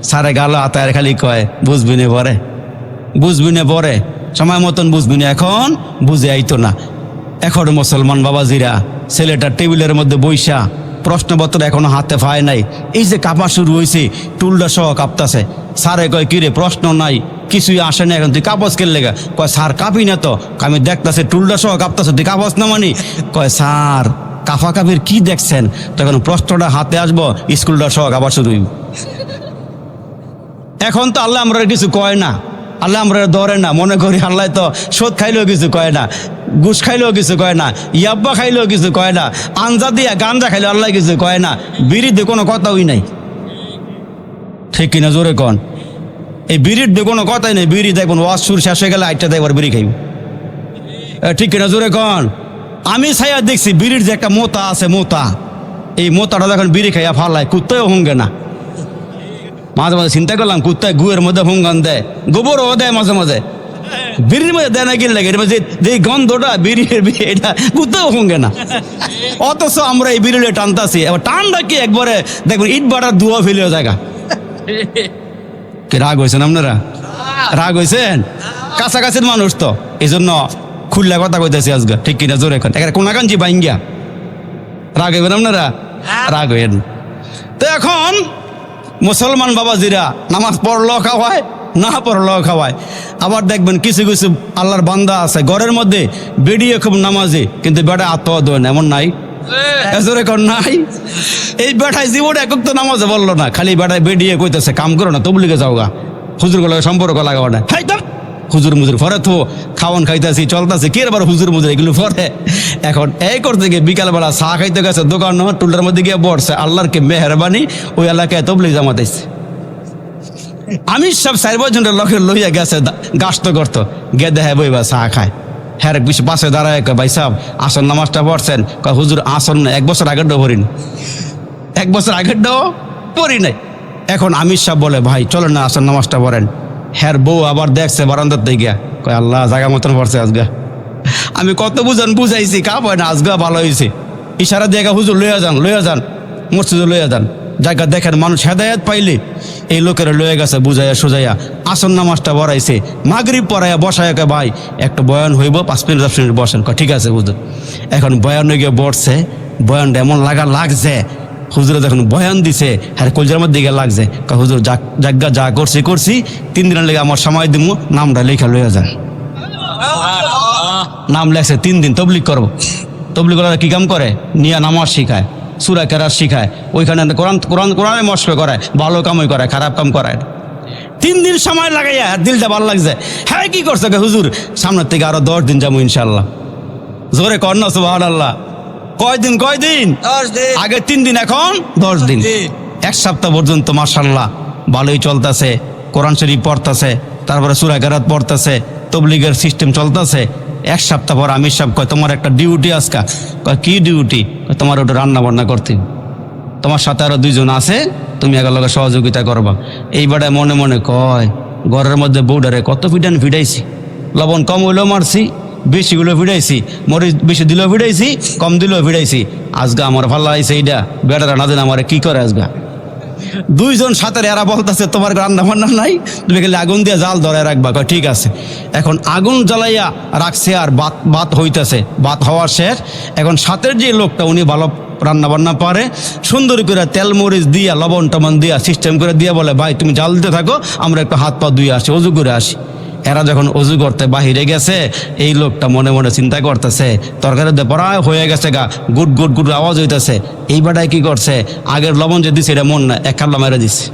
স্যারে গালো আতায়ের খালি কয় বুঝবি না পরে, বুঝবি না পরে, সময় মতন বুঝবি না, এখন বুঝে আইতো না। এখন মুসলমান বাবাজিরা ছেলেটা টেবিলের মধ্যে বইসা প্রশ্নপত্র এখনো হাতে পায় নাই, এই যে কাঁপা শুরু হয়েছে, টুলটা সহ কাঁপতাছে। স্যারে কয় কিরে প্রশ্ন নাই, কিছুই আসে না, এখন তুই কাপস কেন লেগা? কয় স্যার কাঁপি না তো, আমি দেখতাছে টুলটা সহ কাঁপতাছে, তুই কাপস না মানি? কয় স্যার কাফা কাপির কি দেখছেন? তখন প্রশ্নটা হাতে আসবো, স্কুলটা সহ কাপা শুরু হইব। এখন তো আল্লাহ আমরা কিছু কয় না, আল্লাহ আমরা ধরে না, মনে করি আল্লাহ তো সোদ খাইলেও কিছু কয় না, ঘুষ খাইলেও কিছু কয় না, ইয়াব্বা খাইলেও কিছু কয় না, আঞ্জা দিয়া গাঞ্জা খাইলেও আল্লাহ কিছু কয় না, বিড়িতে কোনো কথাই নাই। ঠিক কিনা জোরে কন? এই বিড়ির দিয়ে কোনো কথাই নেই। বিড়ি দেখবেন ওয়াজ সুর শেষ হয়ে গেলে 8টা দেখবার বিড়ি খাইব। ঠিক কিনা জোরে কন? আমি ছায়া দেখছি বিড়ির যে একটা মোতা আছে, মোতা, এই মোতাটা যখন বিড়ি খাইয়া ফালায়, কুত্তাও হুঙ্গে না। মাঝে মাঝে চিন্তা করলাম, কুত্তায় গুয়ের মধ্যে হুঙ্গান দেয়, গোবরও দেয় মাঝে মাঝে, বিড়ির মধ্যে দেয় না কি লাগে, যে গন্ধটা বিড়ির, এটা কুত্তাও হুঙ্গে না। অথচ আমরা এই বিড়িলে টানতাছি। এবার টানটা কি একবারে দেখবেন ইট বাটার ধোয়া ফেলেও জায়গা। কি রাগ হয়েছেন আপনারা? রাগ হয়েছেন? কাছাকাছির মানুষ তো, এই জন্য খুললা কথা কইতেছি আজকে। ঠিক কিনা জোরে এখন একটা কোনা কাঞ্চি বাইঙ্গা রাগ হইবেন আপনারা? রাগ হইবেন তো। এখন মুসলমান বাবাজিরা নামাজ পড়লেও খাওয়ায়, না পড়লেও খাওয়ায়। আবার দেখবেন কিছু কিছু আল্লাহর বান্দা আছে ঘরের মধ্যে বেডিয়ে খুব নামাজি, কিন্তু বেটা আত্মা দেন, এমন নাই? নাই? এই বেটায় জীবনে একক তো নামাজে বললো না, খালি বেটায় বেডিয়ে কইতেছে কাম করো না, তবলিগে যাও গা, হুজুর গুলো সম্পর্ক লাগাবো না। হুজুর মুজুর ফরে তো খাওয়ান খাইতেছি চলতেছি, কে আবার হুজুর মুজুর এগুলো ফরে। এখন এই করতে গিয়ে বিকালবেলা চা খাইতে গেছে দোকান, টুলটার মধ্যে গিয়ে বসছে, আল্লাহর কে মেহরবানি ওই এলাকায় তবলিগ জামাতাইছে। আমি সব 4 বছরের লোকের লইয়া গেছে গাছতো করতো, গে দেখে বইবা চা খায়। হ্যাঁ পাশে দাঁড়ায় ভাই সাহেব আসন নামাজটা পড়ছেন? হুজুর আসন না, 1 বছর আগের পড়ি না, 1 বছর আগের পড়ি নাই। এখন আমির সাহেব বলে ভাই চলো না আসন নামাজটা পড়েন। হ্যাঁ বউ আবার দেখছে বারান্দার থেকে গিয়া, কয় আল্লাহ জায়গা মতন পড়ছে আজগা। আমি কত বুঝাইছি, কাপ হয় না, আজগা ভালো হয়েছে। ইশারা দিয়ে হুজুর লইয়া যান, লইয়া যান, মসজিদে লইয়া যান। জায়গা দেখেন মানুষ হেদায়েত পাইলে এই লোকের লয়ে গেছে বুঝাইয়া সোজাইয়া আসন নামাজটা পড়াইছে, মাগরিব পড়াইয়া বসায়, ভাই একটা বয়ান হইব 5 মিনিট 10 মিনিট বসেন। ঠিক আছে হুজুর। এখন বয়ান হয়ে গিয়ে বসছে, বয়ানটা এমন লাগছে, হুজুরে যখন বয়ান দিছে হ্যাঁ কলজার মধ্যে দিকে লাগছে, হুজুর জাগা যা করছি 3 দিনের লেগে আমার সময় দিব, নামটা লেখা লইয়া যান। নাম লেখছে 3 দিন তবলিগ করবো। তবলিগরা কী কাম করে, নিয়ে নামাজ শিখায়, সূরা কেরাত শিখায়, ওইখানে কোরআনে মস্ক করায়, ভালো কামই করায়, খারাপ কাম করায়। 3 দিন সময় লাগাইয়া দিলটা ভালো লাগছে। হ্যাঁ কি করছে হুজুর, সামনের থেকে আরো 10 দিন যাবো ইনশাল্লাহ। জোরে কর না সুবহানাল্লাহ। কয়দিন? 10 দিন। আগে 3 দিন, এখন 10 দিন। 1 সপ্তাহ পর্যন্ত মাশাআল্লাহ ভালোই চলতেছে, কোরআন শরীফ পড়তেছে, তারপরে সূরা কেরাত পড়তেছে, তবলিগের সিস্টেম চলতেছে। 1 সপ্তাহ পর আমির সাহেব কয় তোমার একটা ডিউটি আজকা। কয় কি ডিউটি? তোমার ওটা রান্না বান্না করতে, তোমার সাথে আরো 2 জন আছে, তুমি এগুলোর লগে সহযোগিতা করবা। এইবারে মনে মনে কয় ঘরের মধ্যে বউডারে কত ফিডাইছি, লবণ কম হইলেও মারছি, বেশিগুলো ফিডাইছি, মরিচ বেশি দিলেও ফিডাইছি, কম দিলেও ফিডাইছি। আজগা আমার ভাল্লা আইছে এইটা, বেটারা না জানে আমার কি করে আজগা। 2 জন সাথে এরা বলতেছে তোমার রান্না বান্না নাই, তুমি গেলে আগুন দিয়ে জাল ধরে রাখবা। কয় ঠিক আছে। এখন আগুন জ্বালাইয়া রাখছে আর ভাত হইতেছে, ভাত হওয়ার শেষ। এখন সাথের যে লোকটা উনি ভালো রান্না বান্না পারে, সুন্দর করে তেল মরিচ দিয়া লবণ টবণ দিয়া সিস্টেম করে দিয়া বলে ভাই তুমি জাল দিতে থাকো, আমরা একটু হাত পা ধুয়ে আসি, অজু করে আসি। এরা যখন অজু করতে বাহিরে গেছে, এই লোকটা মনে মনে চিন্তা করতেছে তরকারিতে প্রায় হয়ে গেছে গা, গুট গুট গুট আওয়াজ হইতেছে। এই বেটায় কি করছে, আগের লবণ যে দিছে এটা মন না, 1 খাবলা মেরে দিছে।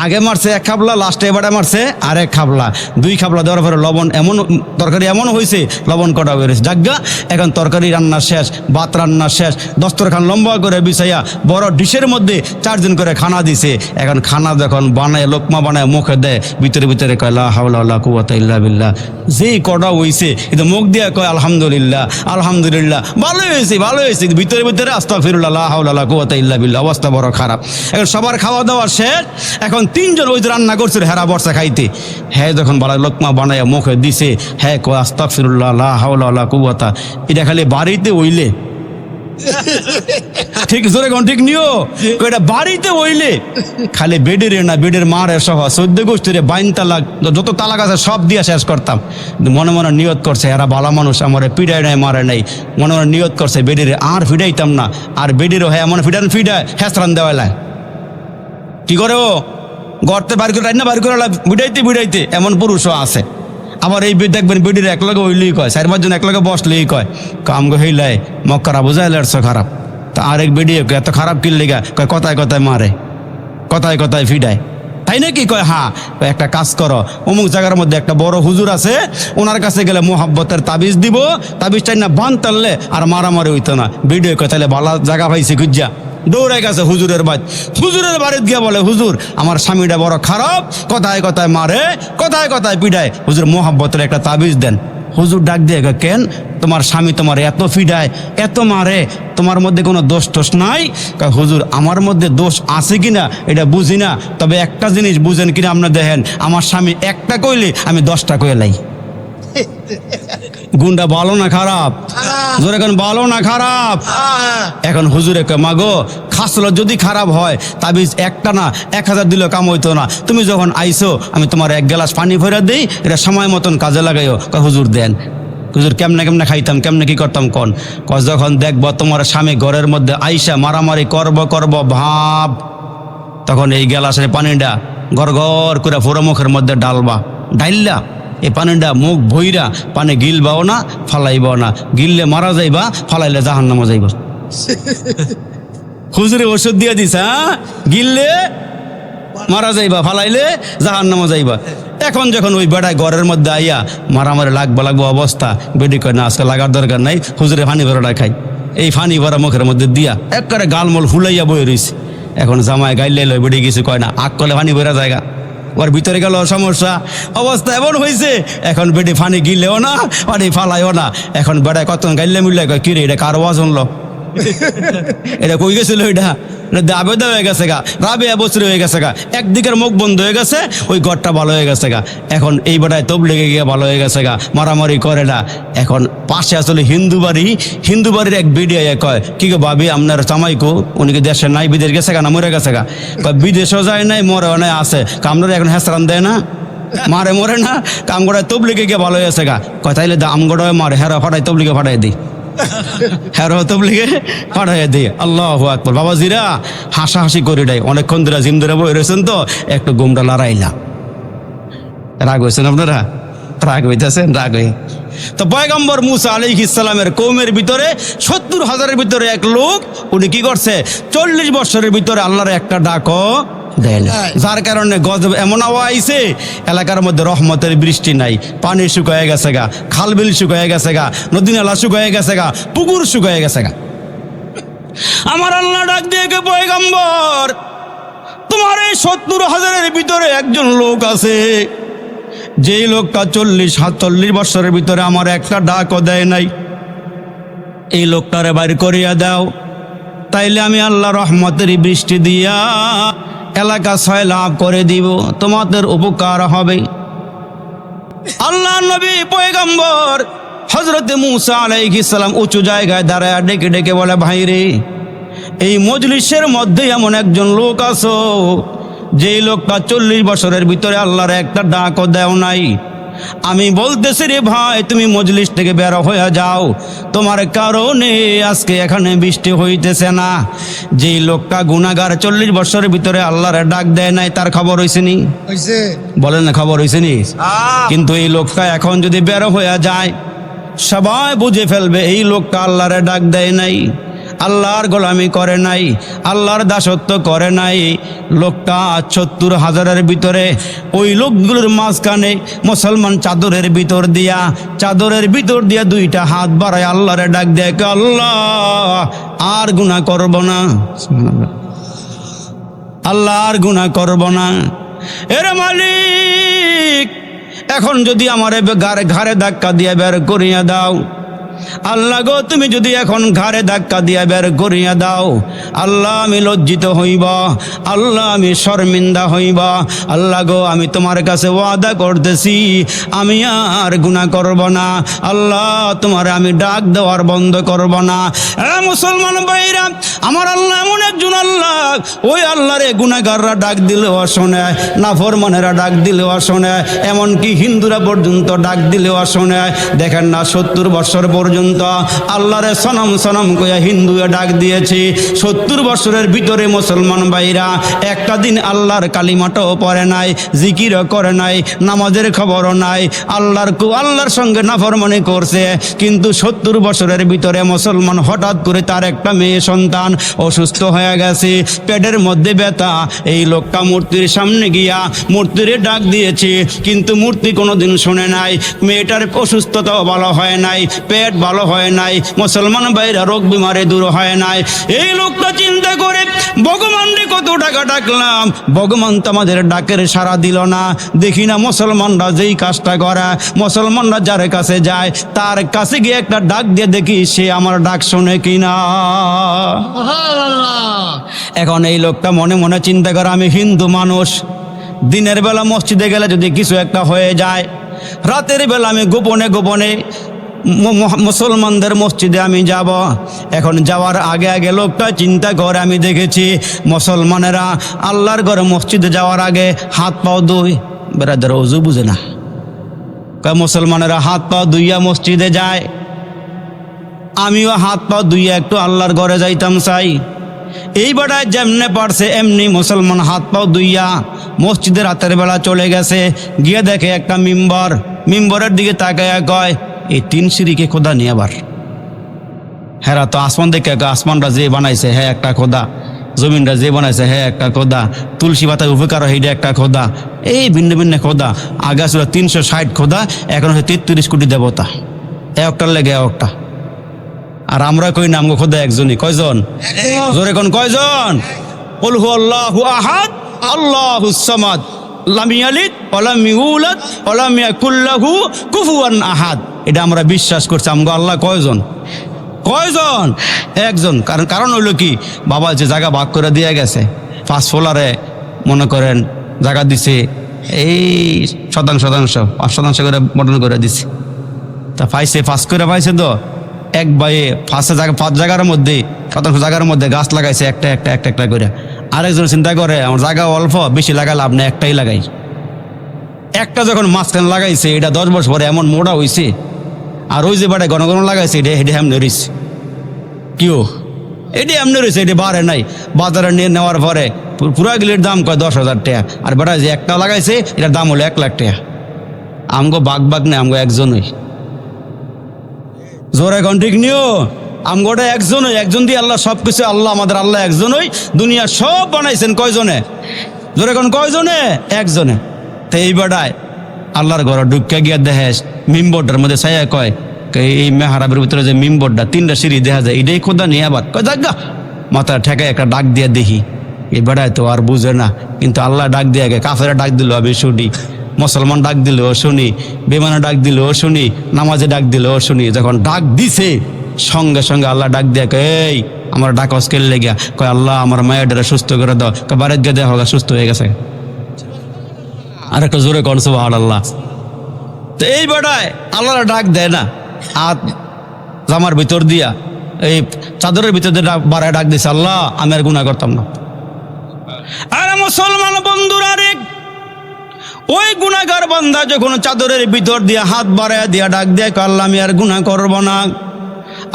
আগে মারছে 1 খাবলা, লাস্টে এবারে মারছে আর 1 খাবলা। 2 খাবলা দেওয়ার পরে লবণ এমন, তরকারি এমন হয়েছে লবণ কটা বেরোছে। যাজ্ঞা এখন তরকারি রান্না শেষ, ভাত রান্না শেষ, দস্তরখান লম্বা করে বিছাইয়া বড় ডিশের মধ্যে 4 জন করে খানা দিছে। এখন খানা যখন বানায়, লোকমা বানায় মুখে দেয়, ভিতরে ভিতরে কয় লা হাওলা ওয়ালা কুওয়াতা ইল্লা বিল্লাহ। যেই কটা হইছে কিন্তু মুখ দিয়ে কয় আলহামদুলিল্লাহ আলহামদুলিল্লাহ, ভালো হয়েছে, ভিতরে ভিতরে আস্তাগফিরুল্লাহ লা হাওলা ওয়ালা কুওয়াতা ইল্লা বিল্লাহ। অবস্থা বড় খারাপ। এখন সবার খাওয়া দাওয়া শেষ, এখন 3 জন ওই যে রান্না করছিল হেরা বর্ষা খাইতে, হ্যাঁ যখন বালা লোকমা বানাইয়া মুখে দিছে, হ্যাঁ কয় আস্তাগফিরুল্লাহ লা হাওলা ওয়ালা কুওয়াতা। এটা খালি বাড়িতে হইলে ঠিক, জোরে কোন ঠিক নিও, এটা বাড়িতে হইলে খালি বেডের না, বেডের মারে সহ 14 গোষ্ঠীর 52 তালাক, যত তালাক আছে সব দিয়া শেষ করতাম। মনে মনে নিয়ত করছে এরা ভালো মানুষ, আমার পিড়ায় নাই মারে নাই, মনে মনে নিয়ত করছে বেডের আর ফিডাইতাম না। আর বেডেরও হ্যাঁ এমন ফিডায় হেসরান দেওয়ালায় কি করে, ও গর্তে বাড়ি করে রান্না বাড়ি করে বিড়াইতে এমন পুরুষও আছে। আবার এই দেখবেন বেডির একলগে হইলেই কয়, 4-5 জন একলগে বসলেই কয় কাম গো হইলাই মক্কারা বুঝাইলে খারাপ। তা আরেক বেডি এত খারাপ কিনলে গা কয় কথায় কথায় মারে, কথায় কথায় ফিডায়, তাই নাকি? কয় হ্যাঁ। একটা কাজ করো, অমুক জায়গার মধ্যে একটা বড় হুজুর আছে, ওনার কাছে গেলে মোহাব্বতের তাবিজ দিব, তাবিজটাই না বান টানলে আর মারামারি হইতো না। ভিডিও কয় তাহলে ভালো জায়গা পাইছি খুঁজা, দৌড়ে গেছে হুজুরের বাড়িতে গিয়া বলে হুজুর আমার স্বামীটা বড় খারাপ, কথায় কথায় মারে, কথায় কথায় পিডায়, হুজুর মোহাব্বতের একটা তাবিজ দেন। হুজুর ডাক দিয়ে কেন, তোমার স্বামী তোমার এত ফিডায় এত মারে, তোমার মধ্যে কোনো দোষ টোষ নাই? হুজুর আমার মধ্যে দোষ আছে কিনা এটা বুঝি না, তবে একটা জিনিস বুঝেন কিনা আপনার দেখেন, আমার স্বামী একটা কইলে আমি 10টা কইলাই। গুণটা ভালো না খারাপ? জোরে এখন ভালো না খারাপ? এখন হুজুরে কয় মাগো খাসল যদি খারাপ হয় তাবিজ একটা না 1000 দিলেও কাম হইতো না, তুমি যখন আইসো আমি তোমার 1 গ্লাস পানি ভরে দিই, এটা সময় মতন কাজে লাগাইও। হুজুর দেন। হুজুর কেমনে কেমনে খাইতাম, কেমনে কি করতাম কোন? যখন দেখবো তোমার স্বামী ঘরের মধ্যে আইসা মারামারি করব ভাব, তখন এই গ্লাসের পানিটা গড় গড় করে পুরো মুখের মধ্যে ডাইল্লা এই পানিটা মুখ ভইরা পানি গিলবাও না ফালাইবাও না, গিললে মারা যাইবা, ফালাইলে জাহান্নামে যাইবা। হুজুরে ওষুধ দিয়ে দিছে, হ্যাঁ গিললে মারা যাইবা, ফালাইলে জাহান্নামে যাইবা। এখন যখন ওই বেড়ায় ঘরের মধ্যে আইয়া মারামারি লাগবো অবস্থা, বেডি কয় না আজকে লাগার দরকার নাই, হুজুরে ফানি ভরাটা খাই। এই ফানি ভরা মুখের মধ্যে দিয়া একবারে গালমল ফুলাইয়া বয়ে রইছে। এখন জামায় গাইলে বেডি কিছু কয় না, আগ করলে ফানি ভরা জায়গা, ওর ভিতরে গেল সমস্যা, অবস্থা এমন হয়েছে। এখন বেডি ফানি গিলেও না, পানি ফালাইও না। এখন বেড়ায় কত গাইলে মিললে কয় কিরে এটা কার ওয়াজ হলো, এটা কই গেছিল, এটা আবেদা হয়ে গেছে গা, রাবেয়া বছর হয়ে গেছে গা, একদিকের মুখ বন্ধ হয়ে গেছে, ওই ঘরটা ভালো হয়ে গেছে গা। এখন এই বেড়ায় তবলিগে গিয়ে ভালো হয়ে গেছে গা, মারামারি করে না। এখন পাশে আসলে হিন্দু বাড়ির এক বিডিয়া কয় কি গো ভাবি আপনার জামাইকো উনি কি দেশে নাই, বিদেশ গেছে গা না মরে গেছে গা? কয় বিদেশও যায় নাই মরেও নাই আছে, কামড়ে এখন হেসরান দেয় না, মারে মরে না, কামগড়ায় তবলিগে গিয়ে ভালো হয়েছে গা। কয় তাইলে আমগড়ায় মারে, হেরা ফাটাই তবলিগে ফাটাই দিই, হ্যাঁ তবলিগে ফাটাই দিই। আল্লাহু আকবার। বাবাজিরা হাসাহাসি করে দেয়, অনেকক্ষণ ধরে জিম ধরে বই রয়েছেন তো একটু ঘুমটা লড়াইলা। রাগ হয়েছেন আপনারা? রাগ হইতেছেন? রাগ হয়ে তো পয়গম্বর মুসা আলাইহিস সালামের কওমের ভিতরে 70,000-এর ভিতরে এক লোক, উনি কি করছে 40 বছরের ভিতরে আল্লাহর একটা ডাকও দেয় না, যার কারণে গজব এমন আওয়া আইছে, এলাকার মধ্যে রহমতের বৃষ্টি নাই, পানি শুকায় গেছে গা, খালবিল শুকায় গেছে গা, নদী নালা শুকায় গেছে গা, পুকুর শুকায় গেছে গা। আমার আল্লাহ ডাক দিয়ে কে পয়গম্বর, তোমার এই 70,000-এর ভিতরে একজন লোক আছে, যেই লোকটা 40-40 বছরের ভিতরে আমার একটা ডাকও দেয় নাই, এই লোকটারে বাইর করিয়া দাও, তাইলে আমি আল্লাহ রহমতের বৃষ্টি দিয়া এলাকা সয়লাভ করে দিব, তোমাদের উপকার হবে। আল্লাহ নবী পয়গম্বর হযরতে মুসা আলাইহিস সালাম উঁচু জায়গায় দাঁড়ায় ডেকে ডেকে বলে, ভাই রে, এই মজলিসের মধ্যে এমন একজন লোক আছো, যেই লোকটা 40 বছরের ভিতরে আল্লাহর একটা ডাকও দেও নাই। আমি বলতেছি রে ভাই, তুমি মজলিস থেকে বের হয়ে যাও, তোমার কারণে আজকে এখানে বৃষ্টি হইতেছে না। যেই লোকটা গুনাহগার 40 বছরের ভিতরে আল্লাহর ডাক দেয় নাই, তার খবর হইছে নি? বলেন না, খবর হইছে নি? কিন্তু এই লোকটা এখন যদি বের হয়ে যায়, সবাই বুঝে ফেলবে এই লোকটা আল্লাহর ডাক দেয় নাই, আল্লাহর গোলামি করে নাই, আল্লাহর দাসত্ব করে নাই। লোকটা 70,000-এর ভিতরে, ওই লোকগুলোর মাঝখানে মুসলমান চাদরের ভিতর দিয়া দুইটা হাত বাড়ায় আল্লাহরে ডাক দেয়, আল্লাহ আর গুনাহ করব না, আল্লাহ আর গুনাহ করব না। এরে মালিক, এখন যদি আমার ঘাড়ে ধাক্কা দিয়ে বের করিয়া দাও, আল্লাহ গো তুমি যদি এখন ঘাড়ে ধাক্কা দিয়া বের করিয়া দাও, আল্লাহ আমি লজ্জিত হইব, আল্লাহ আমি শর্মিন্দা হইব। আল্লাহ গো আমি তোমার কাছে ওয়াদা করতেছি, আমি আর গুনাহ করব না, আল্লাহ তোমার আমি ডাক দেওয়ার বন্ধ করব না। মুসলমান ভাইরা, আমার আল্লাহ এমন একজন আল্লাহ, ওই আল্লাহরে গুনাহগাররা ডাক দিলেও শোনে, নাফরমানেরা ডাক দিলেও শোনে, এমনকি হিন্দুরা পর্যন্ত ডাক দিলেও শোনে। দেখেন না, 70 বছর পর্যন্ত আল্লাহরে সনম সনম কইয়া হিন্দুয়ে ডাক দিয়েছে, 70 বছরের ভিতরে মুসলমান ভাইরা একটা দিন আল্লাহর কালিমাটাও পড়ে নাই, জিকিরও করে নাই, নামাজের খবরও নাই, আল্লাহর সঙ্গে নাফরমানি করছে। কিন্তু 70 বছরের ভিতরে মুসলমান হঠাৎ করে তার একটা মেয়ে সন্তান অসুস্থ হয়ে গেছে, পেটের মধ্যে ব্যথা, এই লোকটা মূর্তির সামনে গিয়া মূর্তিরে ডাক দিয়েছে, কিন্তু মূর্তি কোনোদিন শুনে নাই, মেয়েটার অসুস্থতাও ভালো হয় নাই, পেট ভালো হয় নাই, মুসলমান ভাইরা রোগ বিমারে দূর হয় নাই। এই লোকটা চিন্তা করে, ভগবান রে কত টাকা ডাকলাম, ভগবান তো আমাদের ডাকের সাড়া দিল না। দেখি না মুসলমানরা যেই কাজটা করে, মুসলমানরা যার কাছে যায় তার কাছে গিয়ে একটা ডাক দিয়ে দেখি সে আমার ডাক শোনে কিনা। এখন এই লোকটা মনে মনে চিন্তা করে, আমি হিন্দু মানুষ, দিনের বেলা মসজিদে গেলে যদি কিছু একটা হয়ে যায়, রাতের বেলা আমি গোপনে গোপনে মুসলমানদের মসজিদে আমি যাব। এখন যাওয়ার আগে আগে লোকটা চিন্তা করে, আমি দেখেছি মুসলমানেরা আল্লাহর ঘরে মসজিদে যাওয়ার আগে হাত পাও ধুই, বেড়াদের ওযু বুঝে না, মুসলমানেরা হাত পাও ধুইয়া মসজিদে যায়, আমিও হাত পাও ধুইয়া একটু আল্লাহর ঘরে যাইতাম চাই। এই বেড়ায় যেমনে পারছে এমনি মুসলমান হাত পাও ধুইয়া মসজিদের রাতের বেলা চলে গেছে, গিয়ে দেখে একটা মিম্বরের দিকে তাকায়া কয়, এই 3 সিঁড়িকে খোদা নিয়ে আবার, হেরা তো আসমান দেখে, আসমানটা যে বানাইছে হ্যাঁ একটা খোদা, জমিনটা যে বানাইছে হ্যাঁ একটা খোদা, তুলসী পাতায় উপকার হইলে একটা খোদা, এই ভিন্ন ভিন্ন খোদা, আগে ছিল 360 খোদা, এখন হচ্ছে 33 কোটি দেবতা, একটার লেগে একটা। আর আমরা কই না আমগো খোদা একজনই, কয়জন? জোরে কোন কয়জন? কুল হুয়াল্লাহু আহাদ আল্লাহুস সামাদ লাম ইয়ালিদ ওয়া লাম ইউলাদ ওয়া লাম ইয়াকুল লাহু কুফুয়ান আহাদ। এটা আমরা বিশ্বাস করছি। আমগো আল্লাহ কয়জন? একজন। কারণ হইল কি, বাবা যে জায়গা ভাগ করে দিয়ে গেছে, 5 ফোলারে মনে করেন জায়গা দিছে এই শতাংশ 5% করে বন্টন করে দিছে, তা পাইছে 5 করে পাইছে, তো এক ভাইয়ে 5 জায়গার মধ্যে শতাংশ জায়গার মধ্যে গাছ লাগাইছে একটা করে। আরেকজন চিন্তা করে আমার জায়গা অল্প, বেশি লাগা লাভ নেই, একটাই লাগাই। একটা যখন মাঝখানে লাগাইছে, এটা 10 বছর পরে এমন মোটা হয়েছে, আর ওই যে বাড়ে ঘন ঘন লাগাইছে এটা এমনি রয়েছে, কিও এটি এমনি রয়েছে, এটি বাড়ে নাই। বাজারে নিয়ে নেওয়ার পরে পুরা গিলির দাম কয় 10,000 টাকা, আর বেটা যে একটা লাগাইছে এটার দাম হলো 1 লাখ টাকা। আমগো বাঘ নেই, আমগো একজনই। জোর এখন ঠিক নিও, আমগোটা একজনই, একজন দিয়ে আল্লাহ সব কিছু, আল্লাহ আমাদের আল্লাহ একজনই, দুনিয়া সব বানাইছেন কয়জনে? জোর এখন কয়জনে? একজনে। তো এই বেড়ায় আল্লাহর ঘরে ঢুকে গিয়া দেহেস মিমবোর্ডের মধ্যে ছায়া কয় এই মেহারাবের ভিতরে যে মিমবোর্ডটা 3টা সিঁড়ি দেখা যায়, এটাই খোদা নিয়ে আবার কয় জাগা মাথা ঠেকায় একটা ডাক দিয়ে দেখি। এই বেড়ায় তো আর বুঝে না, কিন্তু আল্লাহ ডাক দিয়ে আগে কাফেরা ডাক দিল আমি শুনি, মুসলমান ডাক দিল ও শুনি, বেমানা ডাক দিল ও শুনি, নামাজে ডাক দিল ও শুনি। যখন ডাক দিছে সঙ্গে সঙ্গে আল্লাহ ডাক দিয়ে এই আমার ডাক অস্কেল লেগা কয় আল্লাহ আমার মায়ের সুস্থ করে দাও, বারেক গে দেওয়া সুস্থ হয়ে গেছে। আর একটা জোরে কর সুবহানাল্লাহ। তো এই বেড়ায় আল্লাহ ডাক দেয় না, আর জামার ভিতর দিয়া এই চাদরের ভিতর দিয়ে বাড়ায় ডাক দিছে আল্লাহ আমি আর গুনাহ করতাম না। আরে মুসলমান বন্ধুরা রে, ওই গুনাহগার বান্দা যখন চাদরের ভিতর দিয়া হাত বাড়ায় দিয়া ডাক দেয় আল্লাহ আমি আর গুনাহ করব না,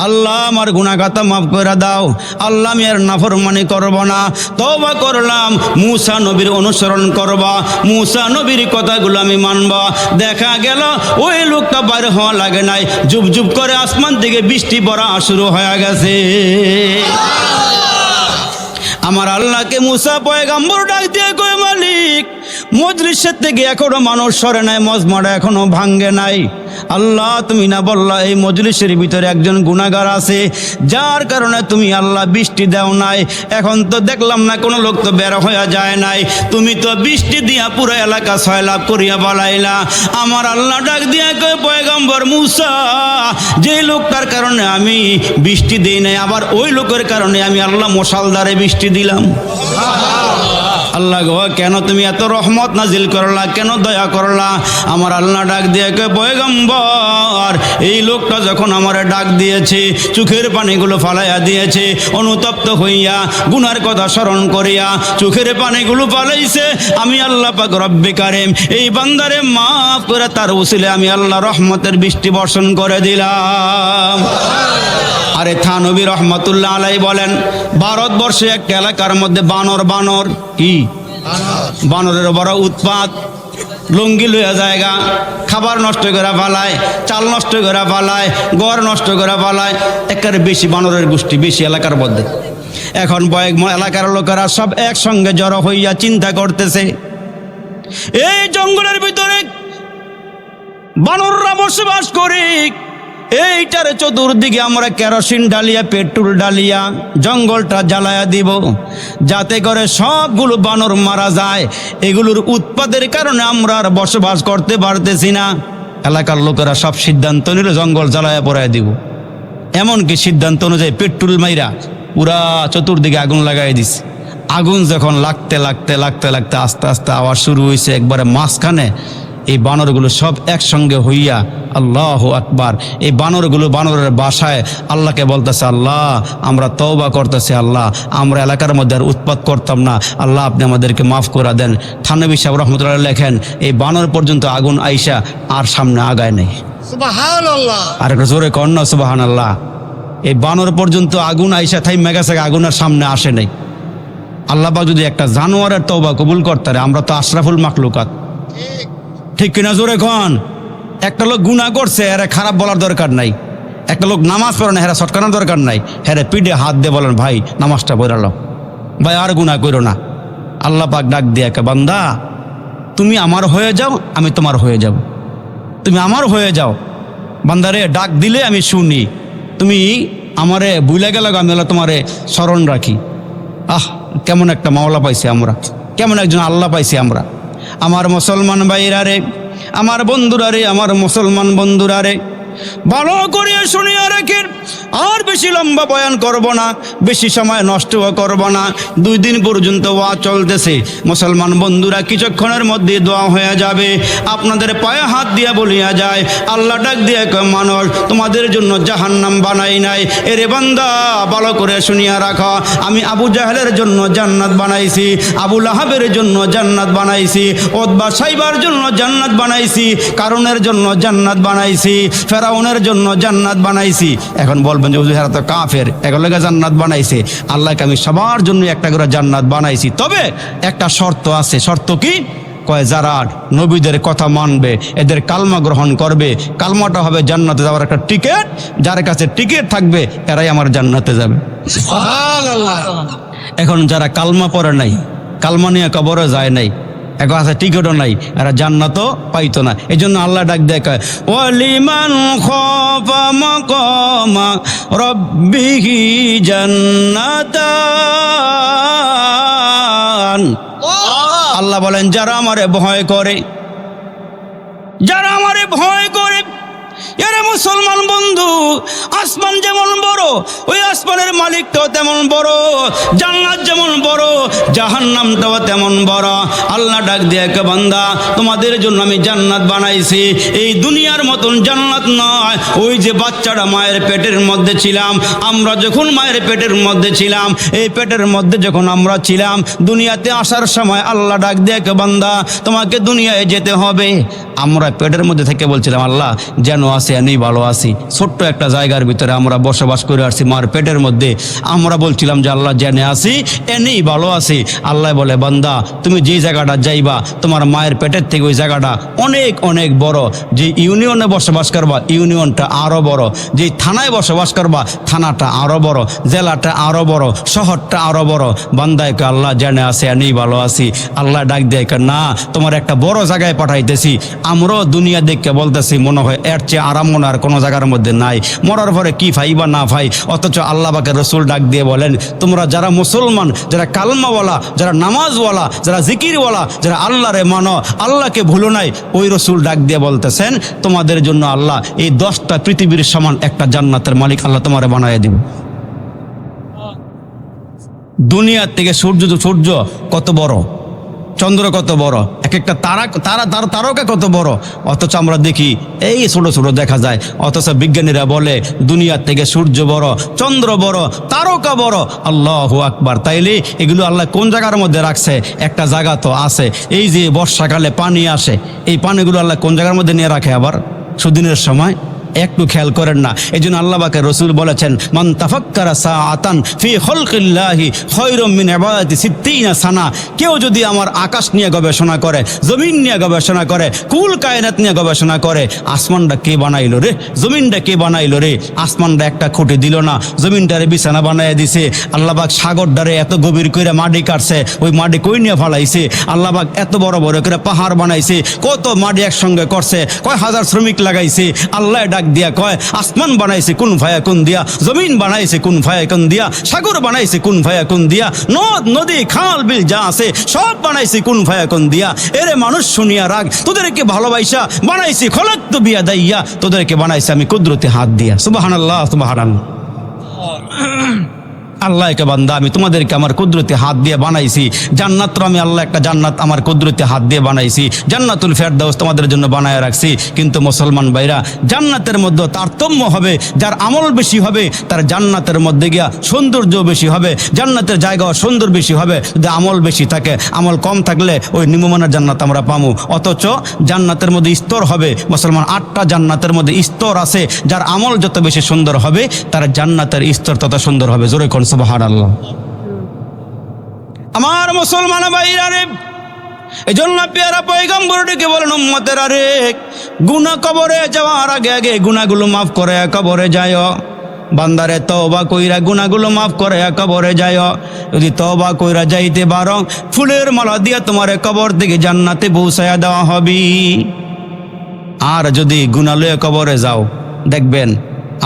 আল্লাহ আমার গুনাহ খাতা মাফ করে দাও, আল্লাহ আমি আর নাফরমানি করব না, তওবা করলাম, মূসা নবীর অনুসরণ করবা, মূসা নবীর কথাগুলো আমি মানবা। দেখা গেল ওই লোকটা বাইরে হওয়া লাগে নাই, জুব জুব করে আসমান থেকে বৃষ্টি পড়া শুরু হয়ে গেছে। আমার আল্লাহকে মূসা পয়গাম্বর ডাক দিয়ে কয় মালিক মজলিসের থেকে এখনো মানুষ সরে নাই, মজমাটা এখনো ভাঙ্গে নাই। আল্লাহ তুমি না বললা এই মজলিসের ভিতরে একজন গুনাহগার আছে, যার কারণে তুমি আল্লাহ বৃষ্টি দাও নাই। এখন তো দেখলাম না কোনো লোক তো বের হয়ে যায় নাই, তুমি তো বৃষ্টি দিয়া পুরো এলাকা সয়লাভ করিয়া বালাইলা। আমার আল্লাহ ডাক দিয়া কয় পয়গম্বর মূসা যে লোকটার কারণে আমি বৃষ্টি দিই নাই, আবার ওই লোকের কারণে আমি আল্লাহ মশালদারে বৃষ্টি দিলাম। আল্লাহ গো কেন তুমি এত রহমত নাজিল করলা, কেন দয়া করলা? আমার আল্লাহ ডাক দিয়ে কয় পয়গম্বর এই লোকটা যখন আমার ডাক দিয়েছে, চোখের পানিগুলো ফালাইয়া দিয়েছে, অনুতপ্ত হইয়া গুনার কথা স্মরণ করিয়া চোখের পানিগুলো ফালাইছে, আমি আল্লাহ পাক রব্বে কারিম এই বান্দারে মাফ করে তার উসিলে আমি আল্লাহ রহমতের বৃষ্টি বর্ষণ করে দিলাম। আরে থানবী রহমতুল্লাহ আলাই বলেন ভারতবর্ষে একটা এলাকার মধ্যে বানর কি বানরের বড় উৎপাত, লুঙ্গি লইয়া জায়গা, খাবার নষ্ট করে ফেলায়, চাল নষ্ট করে ফেলায়, ঘর নষ্ট করে ফেলায়, একেবারে বেশি বানরের গোষ্ঠী বেশি এলাকার মধ্যে। এখন কয়েক এলাকার লোকেরা সব একসঙ্গে জড়ো হইয়া চিন্তা করতেছে এই জঙ্গলের ভিতরে বানররা বসবাস করে, এইটার চতুর্দিকে আমরা কেরোসিন ডালিয়া পেট্রোল ডালিয়া জঙ্গলটা জ্বালায়া দিব, যাতে করে সবগুলো বানর মারা যায়। এগুলোর উৎপাদের কারণে আমরা আর বসবাস করতে পারতেছি না। এলাকার লোকেরা সব সিদ্ধান্ত নিল জঙ্গল জ্বালায়া পড়ায় দিব। এমনকি সিদ্ধান্ত অনুযায়ী পেট্রোল মাইরা পুরা চতুর্দিকে আগুন লাগাই দিছে। আগুন যখন লাগতে লাগতে লাগতে লাগতে আস্তে আস্তে আওয়াজ শুরু হয়েছে একবারে মাঝখানে, এই বানরগুলো সব একসঙ্গে হইয়া আল্লাহু আকবার, এই বানরগুলো বানরের বাসায় আল্লাহকে বলতেছে আল্লাহ আমরা তওবা করতেছি, আল্লাহ আমরা এলাকার মধ্যে আর উৎপাত করতাম না, আল্লাহ আপনি আমাদেরকে মাফ করে দেন। থানবী সাহেব রহমতুল্লাহ লেখেন এই বানর পর্যন্ত আগুন আইসা আর সামনে আগায় নেই। সুবহানাল্লাহ, আর একটা জোরে কন্যা সুবহানাল্লাহ। এই বানর পর্যন্ত আগুন আইসা থাইমা গেছে, আগুনের সামনে আসে নাই। আল্লাহ পাক যদি একটা জানোয়ারের তওবা কবুল করতে পারে, আমরা তো আশরাফুল মাখলুকাত, ঠিক কিনা? জোরে কন। একটা লোক গুনাহ করছে এরা খারাপ বলার দরকার নাই, একটা লোক নামাজ পড়ে না হেরা সটকানোর দরকার নাই, হেরা পিঠে হাত দিয়ে বলেন ভাই নামাজটা পড়ালো, ভাই আর গুনাহ করো না। আল্লাহ পাক ডাক দিয়ে একে বান্দা তুমি আমার হয়ে যাও, আমি তোমার হয়ে যাব, তুমি আমার হয়ে যাও। বান্দারে ডাক দিলে আমি শুনি, তুমি আমারে ভুলে গেল আমি আল্লাহ তোমারে স্মরণ রাখি। আহ কেমন একটা মাওলা পাইছি আমরা, কেমন একজন আল্লাহ পাইছি আমরা। আমার মুসলমান ভাইরা রে, আমার বন্ধুরা রে, আমার মুসলমান বন্ধুরা রে, ভালো করিয়া শুনিয়া রাখেন। আর বেশি লম্বা বয়ান করব না, বেশি সময় নষ্টও করব না। 2 দিন পর্যন্ত ওয়া চলতেছে। মুসলমান বন্ধুরা কিছুক্ষণের মধ্যে দোয়া হয়ে যাবে। আপনাদের পায়ে হাত দিয়া বলিয়া যায়, আল্লাহ ডাক দিয়ে কয় মানুষ তোমাদের জন্য জাহান্নাম বানাই নাই। এরে বান্দা ভালো করে শুনিয়া রাখো, আমি আবু জাহেলের জন্য জান্নাত বানাইছি, আবু লাহাবের জন্য জান্নাত বানাইছি, উতবা সাইবার জন্য জান্নাত বানাইছি, কারুনের জন্য জান্নাত বানাইছি, ফেরাউনের জন্য জান্নাত বানাইছি। এখন বলবেন যে হুজুর এরা তো কাফের, এগুলোকে জান্নাত বানাইছে। আল্লাহকে আমি সবার জন্য একটা করে জান্নাত বানাইছি, তবে একটা শর্ত আছে। শর্ত কি? কয় যারা নবীদের কথা মানবে, এদের কালমা গ্রহণ করবে, কালমাটা হবে জান্নাতে যাওয়ার একটা টিকিট, যার কাছে টিকিট থাকবে এরাই আমার জান্নাতে যাবে। এখন যারা কালমা পড়ে নাই, কালমা নিয়ে কবরে যায় নাই, এখন আছে টিকিটও নাই, এরা জান্নাতও পাইতো না। এই জন্য আল্লাহ ডাক দেয় ওয়ালিমান খাফা মাকামা রাব্বিহি জান্নাতান। আল্লাহ বলেন যারা আমারে ভয় করে, যারা আমারে ভয় করে, এরে মুসলমান বন্ধু, আসমান যেমন বড় ওই আসমানের মালিকটাও তেমন বড়, জান্নাত যেমন বড় জাহান্নামটাও তেমন বড়। আল্লাহ ডাক দিয়ে কে বান্দা তোমাদের জন্য আমি জান্নাত বানাইছি, এই দুনিয়ার মতন জান্নাত নয়। ওই যে বাচ্চাটা মায়ের পেটের মধ্যে ছিলাম, আমরা যখন মায়ের পেটের মধ্যে ছিলাম, এই পেটের মধ্যে যখন আমরা ছিলাম, দুনিয়াতে আসার সময় আল্লাহ ডাক দিয়ে কে বান্দা তোমাকে দুনিয়ায় যেতে হবে। আমরা পেটের মধ্যে থেকে বলছিলাম আল্লাহ যেন আসি এনেই ভালো আছি, ছোট্ট একটা জায়গার ভিতরে আমরা বসবাস করে আসছি মার পেটের মধ্যে, আমরা বলছিলাম যে আল্লাহ জেনে আসি এনেই ভালো আছি। আল্লাহ বলে বান্দা তুমি যেই জায়গাটা যাইবা তোমার মায়ের পেটের থেকে ওই জায়গাটা অনেক অনেক বড়, যে ইউনিয়নে বসবাস করবা ইউনিয়নটা আরো বড়, যে থানায় বসবাস করবা থানাটা আরো বড়, জেলাটা আরো বড়, শহরটা আরো বড়। বান্দাকে আল্লাহ জেনে আসে এনেই ভালো আছি। আল্লাহ ডাক দেয় না তোমার একটা বড় জায়গায় পাঠাইতেছি। আমরাও দুনিয়া দেখে বলতেছি মনে হয় এর চেয়ে আরাম মনে আর কোনো জায়গার মধ্যে নাই, মরার পরে কি পাই বা না পাই। অথচ আল্লাহ পাকে রসুল ডাক দিয়ে বলেন তোমরা যারা মুসলমান, যারা কালমাওয়ালা, যারা নামাজওয়ালা, যারা জিকিরওয়ালা, যারা আল্লাহরে মানো, আল্লাহকে ভুলো নাই, ওই রসুল ডাক দিয়ে বলতেছেন তোমাদের জন্য আল্লাহ এই 10টা পৃথিবীর সমান একটা জান্নাতের মালিক আল্লাহ তোমারে বানায় দিব। দুনিয়ার থেকে সূর্য কত বড়, চন্দ্র কত বড়, এক একটা তারকা কত বড়, অথচ আমরা দেখি এই ছোট ছোট দেখা যায়। অথচ বিজ্ঞানীরা বলে দুনিয়ার থেকে সূর্য বড়, চন্দ্র বড়, তারকা বড়। আল্লাহু আকবার। তাইলে এগুলো আল্লাহ কোন জায়গার মধ্যে রাখছে? একটা জায়গা তো আছে। এই যে বর্ষাকালে পানি আসে, এই পানিগুলো আল্লাহ কোন জায়গার মধ্যে নিয়ে রাখে আবার সুদিনের সময়? একটু খেয়াল করেন না। এই জন্য আল্লাহ পাকের রসুল বলেছেন মান তাফাক্কারা সাআতান ফি খালকিল্লাহি খায়রুম মিন ইবাদাতি 60 সানা। কেউ যদি আমার আকাশ নিয়ে গবেষণা করে, জমিন নিয়ে গবেষণা করে, কুল কায়নাত নিয়ে গবেষণা করে, আসমানটা কে বানাইলো রে, জমিনটা কে বানাইলো রে, আসমানটা একটা খুঁটি দিল না, জমিনটারে বিছানা বানাইয়া দিছে। আল্লাহ পাক সাগরটারে এত গভীর করে মাটি কাটছে, ওই মাটি কই নিয়ে ফালাইছে। আল্লাহ পাক এত বড় বড় করে পাহাড় বানাইছে, কত মাটি একসঙ্গে করছে, কয় হাজার শ্রমিক লাগাইছে। আল্লাহ ডাক দিয়া কয় আসমান বানাইছে কুন ফায়াকুন দিয়া, জমিন বানাইছে কুন ফায়াকুন দিয়া, সাগর বানাইছে কুন ফায়াকুন দিয়া, নদ নদী খাল বিল যা আছে সব বানাইছে কুন ফায়াকুন দিয়া। এরে মানুষ শুনিয়া রাগ, তোদেরকে ভালোবাসা বানাইছি খলাকতু বিয়াদাইয়া, তোদেরকে বানাইছে আমি কুদরতি হাত দিয়া। সুবহানাল্লাহ সুবহানাল্লাহ। আল্লাহকে বান্দা আমি তোমাদেরকে আমার কুদরতি হাত দিয়ে বানাইছি। জান্নাত আমি আল্লাহ একটা জান্নাত আমার কুদরতি হাত দিয়ে বানাইছি, জান্নাতুল ফেরদাউস তোমাদের জন্য বানায় রাখছি। কিন্তু মুসলমান ভাইরা, জান্নাতের মধ্যে তারতম্য হবে, যার আমল বেশি হবে তার জান্নাতের মধ্যে গিয়া সৌন্দর্য বেশি হবে, জান্নাতের জায়গা সুন্দর বেশি হবে। যদি আমল বেশি থাকে, আমল কম থাকলে ওই নিম্নমানের জান্নাত আমরা পাবো। অথচ জান্নাতের মধ্যে স্তর হবে মুসলমান, 8টা জান্নাতের মধ্যে স্তর আছে। যার আমল যত বেশি সুন্দর হবে তার জান্নাতের স্তর তত সুন্দর হবে। জোরে কোন সুবহানাল্লাহ। আমার মুসলমান ভাইরা রে, এই জন্য পেয়ারা পয়গম্বর ডেকে বলেন উম্মতেরা রে, গুনাহ কবরে যাওয়ার আগে আগে গুনাহগুলো মাফ করে কবরে যায়। বান্দারে তওবা কইরা গুনাহগুলো মাফ করে কবরে যায়। যদি তওবা কইরা যাইতে পারো, ফুলের মালা দিয়া তোমারে কবর থেকে জান্নাতে পৌঁছায়া দেওয়া হবে। আর যদি গুনাহ লয়ে কবরে যাও, দেখবেন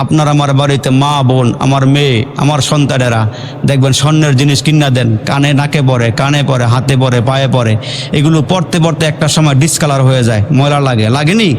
আপনার আমার বাড়িতে মা বোন, আমার মেয়ে, আমার সন্তানেরা দেখবেন স্বর্ণের জিনিস কিনা দেন, কানে নাকে পরে, কানে পরে, হাতে পরে, পায়ে পরে। এগুলো পড়তে পড়তে একটা সময় ডিসকালার হয়ে যায়, ময়লা লাগেনি?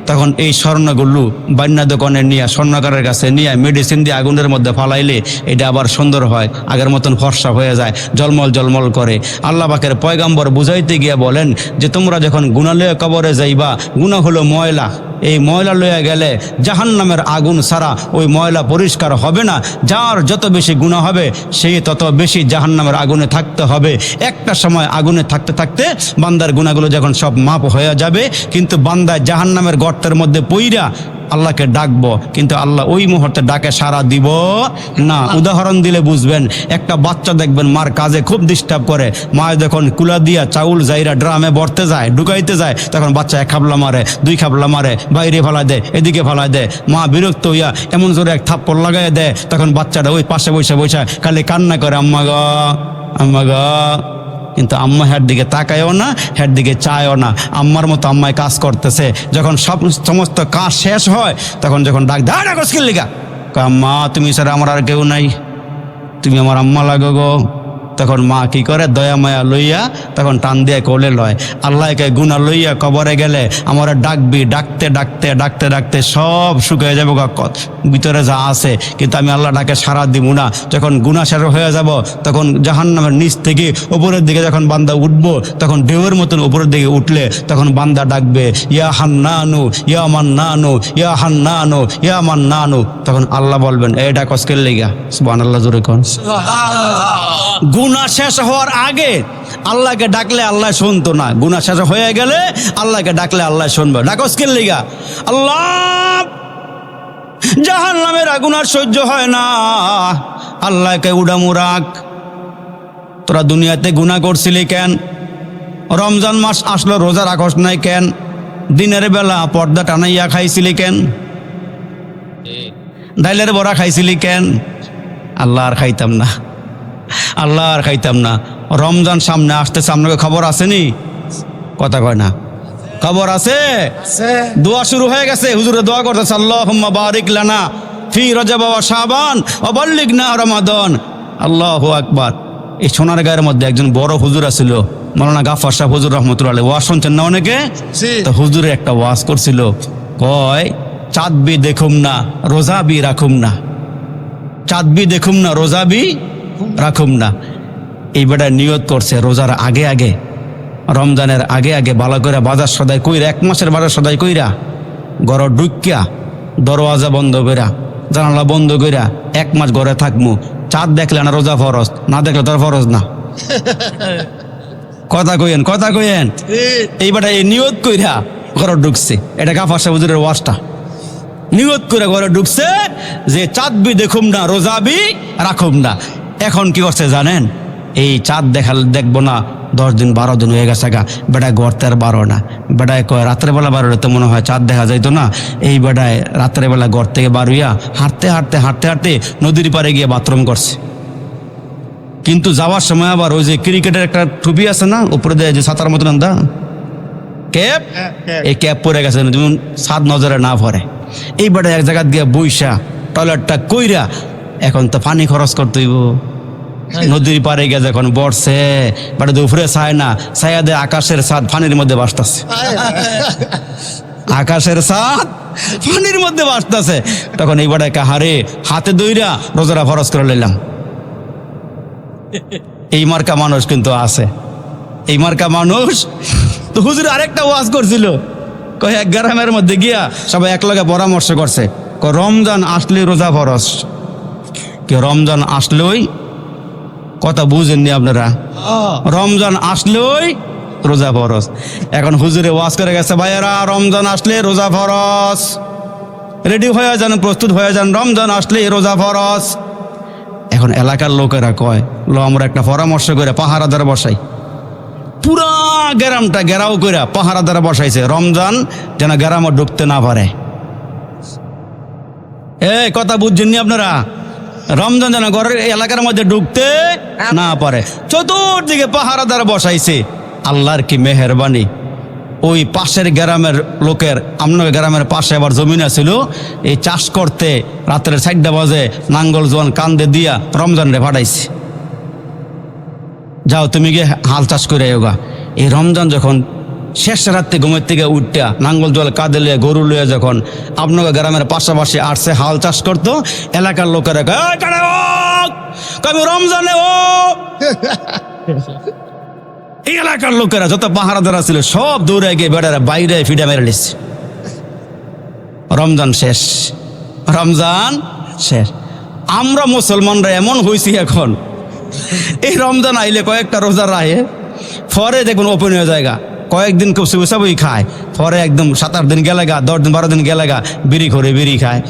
তখন এই স্বর্ণগুলো বান্না দোকানে নিয়ে, স্বর্ণকারের কাছে নিয়ে মেডিসিন দিয়ে আগুনের মধ্যে ফালাইলে এটা আবার সুন্দর হয়, আগের মতন ফর্সা হয়ে যায়, জলমল জলমল করে। আল্লাহ পাকের পয়গাম্বর বুঝাইতে গিয়ে বলেন যে তোমরা যখন গুনাহ লয়ে কবরে যাইবা, গুনাহ হলো ময়লা, এই ময়লা লইয়া গেলে জাহান্নামের আগুন ছাড়া ওই ময়লা পরিষ্কার হবে না। যার যত বেশি গুনাহ হবে সেই তত বেশি জাহান্নামের আগুনে থাকতে হবে। একটা সময় আগুনে থাকতে থাকতে বান্দার গুনাহগুলো যখন সব মাপ হয়ে যাবে, কিন্তু বান্দা জাহান্নামের গর্তের মধ্যে পইরা আল্লাহকে ডাকবো, কিন্তু আল্লাহ ওই মুহূর্তে ডাকে সাড়া দিব না। উদাহরণ দিলে বুঝবেন, একটা বাচ্চা দেখবেন মার কাজে খুব ডিস্টার্ব করে, মা যখন কুলা দিয়া চাউল যাইরা ড্রামে ভরতে যায়, ঢুকাইতে যায়, তখন বাচ্চা এক খাবলা মারে, দুই খাবলা মারে, বাইরে ফেলায় দেয়, এদিকে ফেলায় দেয়। মা বিরক্ত হইয়া এমন জোরে এক থাপ্পড় লাগাই দেয়, তখন বাচ্চাটা ওই পাশে বসে বসে খালি কান্না করে, আম্মা গো, আম্মা গো। কিন্তু আম্মা হের দিকে তাকায়ও না, হের দিকে চায়ও না। আম্মার মতো আম্মায় কাজ করতেছে। যখন সমস্ত কাজ শেষ হয়, তখন যখন ডাক দেয়, ডাকো লিগা, আম্মা তুমি স্যার আমার আর কেউ নাই, তুমি আমার আম্মা লাগো গো। তখন মা কি করে, দয়া মায়া লইয়া তখন টান দিয়ে কোলে লয়। আল্লাহকে গুণা লইয়া কবরে গেলে আমার ডাকবি, ডাকতে ডাকতে ডাকতে ডাকতে সব শুকিয়ে যাবো ভিতরে যা আছে, কিন্তু আমি আল্লাহ ডাকে সারা দিব না। যখন গুণা শেষ হয়ে যাব, তখন জাহান্নামের নিচ থেকে উপরের দিকে যখন বান্দা উঠবো, তখন ঢেউয়ের মতন উপরের দিকে উঠলে তখন বান্দা ডাকবে, ইয়া হান্নানু ইয়া মান্নানু ইয়া হান্নানু ইয়া মান্নানু। তখন আল্লাহ বলবেন, এই ডাক কসকের লেগা। সুবহানাল্লাহ, জোরে কোন। গুনাহ শেষ হওয়ার আগে আল্লাহকে ডাকলে আল্লাহ শুনতো না, গুনাহ শেষ হয়ে গেলে আল্লাহকে ডাকলে আল্লাহ শুনবে। ডাকস কে লিগা? আল্লাহ, জাহান্নামের আগুন আর সহ্য হয় না, আল্লাহকে উড়ামুরাক। তোরা দুনিয়াতে গুনাহ করছিলি কেন? রমজান মাস আসলো রোজা রাখস নাই কেন? দিনের বেলা পর্দা টানাইয়া খাইছিলি কেন? ডাইলের বড়া খাইছিলি কেন? আল্লাহ আর খাইতাম না, আল্লাহ আর খাইতাম না। রমজান সামনে আসতেছে, আপনাকে খবর আসেনি? কথা কয় না, খবর আছে? দোয়া শুরু হয়ে গেছে, হুজুরে দোয়া করতেছে, আল্লাহুম্মা বারিক লানা ফি রজব ওয়া শাবান ওয়া বাল্লিগনা রমাদান। আল্লাহু আকবার। এই সোনারগাঁয়ের মধ্যে একজন বড় হুজুর আছিল, মাওলানা গাফফার সাহেব হুজুর রহমতুল্লাহ আলাইহি। ওয়াজ শুনছেন না অনেকে? তো হুজুরে একটা ওয়াজ করছিল, কয় চাঁদ বি দেখুম না রোজা বি রাখুম না, চাঁদ বি দেখুম না রোজা বি রাখুম না। এই বেটা নিয়ত করছে রোজার আগে আগে, রমজানের আগে আগে ভালো করে বাজার সদাই কইরা, 1 মাসের বাজার সদাই কইরা, ঘর ঢুকিয়া দরওয়াজা বন্ধ কইরা, জানালা বন্ধ কইরা 1 মাস ঘরে থাকমু। চাঁদ দেখলে না রোজা ফরজ, না দেখলে তোর ফরজ না। কথা কইেন, কথা কইেন। এই বেটা এই নিয়ত কইরা ঘরে ঢুকছে। এটা গাফফার সাহেব হুজুরের ওয়াজটা। নিয়ত করে ঘরে ঢুকছে যে চাঁদ বি দেখুম না রোজা বি রাখুম না। এখন কি করছে জানেন? এই চাঁদ দেখবো না 10 দিন 12 দিন হয়ে গেছে গা। বেটায় গড়তে আর 12 না, বেটায় কয় রাত্রেবেলা 12 তো মনে হয় চাঁদ দেখা যাইতো না। এই বেটায় রাত্রেবেলা ঘর থেকে বার হইয়া হাঁটতে হাঁটতে হাঁটতে হাঁটতে নদীর পাড়ে গিয়ে বাথরুম করছে। কিন্তু যাওয়ার সময় আবার ওই যে ক্রিকেটের একটা টুপি আছে না, উপরে দেয় যে ছাতার মতন দা ক্যাপ, এই ক্যাপ পরে গেছে যেমন ছাদ নজরে না পড়ে। এই বেটায় এক জায়গা গিয়ে বইসা টয়লেটটা কইরা, এখন তো পানি খরচ করতে হইব, নদীর পাড়ে গিয়ে যখন বসছে, বাড়ি উপরে চায় না, ছায়া দেয় আকাশের ছাদ পানির মধ্যে বাসতেছে, আকাশের ছাদ পানির মধ্যে বাসতেছে। তখন এই বেটায় কাহারে হাতে দইরা রোজারা ফরজ করে লইলাম। এই মার্কা মানুষ কিন্তু আছে, এই মার্কা মানুষ। তো হুজুর আরেকটা ওয়াজ করছিল, কয় এক গ্রামের মধ্যে গিয়া সবাই একলগে পরামর্শ করছে, রমজান আসলে রোজা ফরজ। কে রমজান আসলেই, কথা বুঝেননি আপনারা, রমজান আসলেই রোজা ফরজ। এখন হুজুরে ওয়াজ করে গেছে, ভাইয়েরা রমজান আসলে রোজা ফরজ, রেডি হয়ে যান, প্রস্তুত হয়ে যান, রমজান আসলে রোজা ফরজ। এখন এলাকার লোকেরা কয়, লো আমরা একটা পরামর্শ করে পাহারাদার বসাই। পুরা গ্রামটা ঘেরাও করে পাহারাদার বসাইছে, রমজান যেন গ্রামে ঢুকতে না পারে। এই কথা বুঝছেননি আপনারা? রমজান যেন ঘরের এলাকার মধ্যে ঢুকতে না পারে, চতুর্দিকে পাহারাদার বসাইছে। আল্লাহর কি মেহেরবানি, ওই পাশের গ্রামের লোকের, আপনার গ্রামের পাশে আবার জমিন ছিল, এই চাষ করতে রাতের 4টা বাজে নাঙ্গল জোয়ান কান্দে দিয়া রমজান রে পাঠাইছে, যাও তুমি গিয়ে হাল চাষ করে এগা। এই রমজান যখন শেষ রাত্রে ঘুমের থেকে উঠটা নাঙ্গল জল কাঁদে লিয়ে গরু লিয়ে যখন আপনাকে গ্রামের পাশাপাশি আসছে হাল চাষ করতো, এলাকার লোকেরা কয় রমজানে ও এই এলাকার লোকেরা যত পাহারাদারা ছিল সব দৌড়ে গিয়ে বেড়ারা বাইরে ফিডা মেরে নিচ্ছে। রমজান শেষ, রমজান শেষ। আমরা মুসলমানরা এমন হয়েছি এখন, এই রমজান আইলে কয়েকটা রোজা রাহে পরে দেখবেন ওপেন হয়ে জায়গা, কয়েকদিন খুব সুবিসাবই খায়, পরে একদম 7-8 দিন গেলেগা, 10 দিন 12 দিন গেলেগা বিড়ি করে বিড়ি খায়,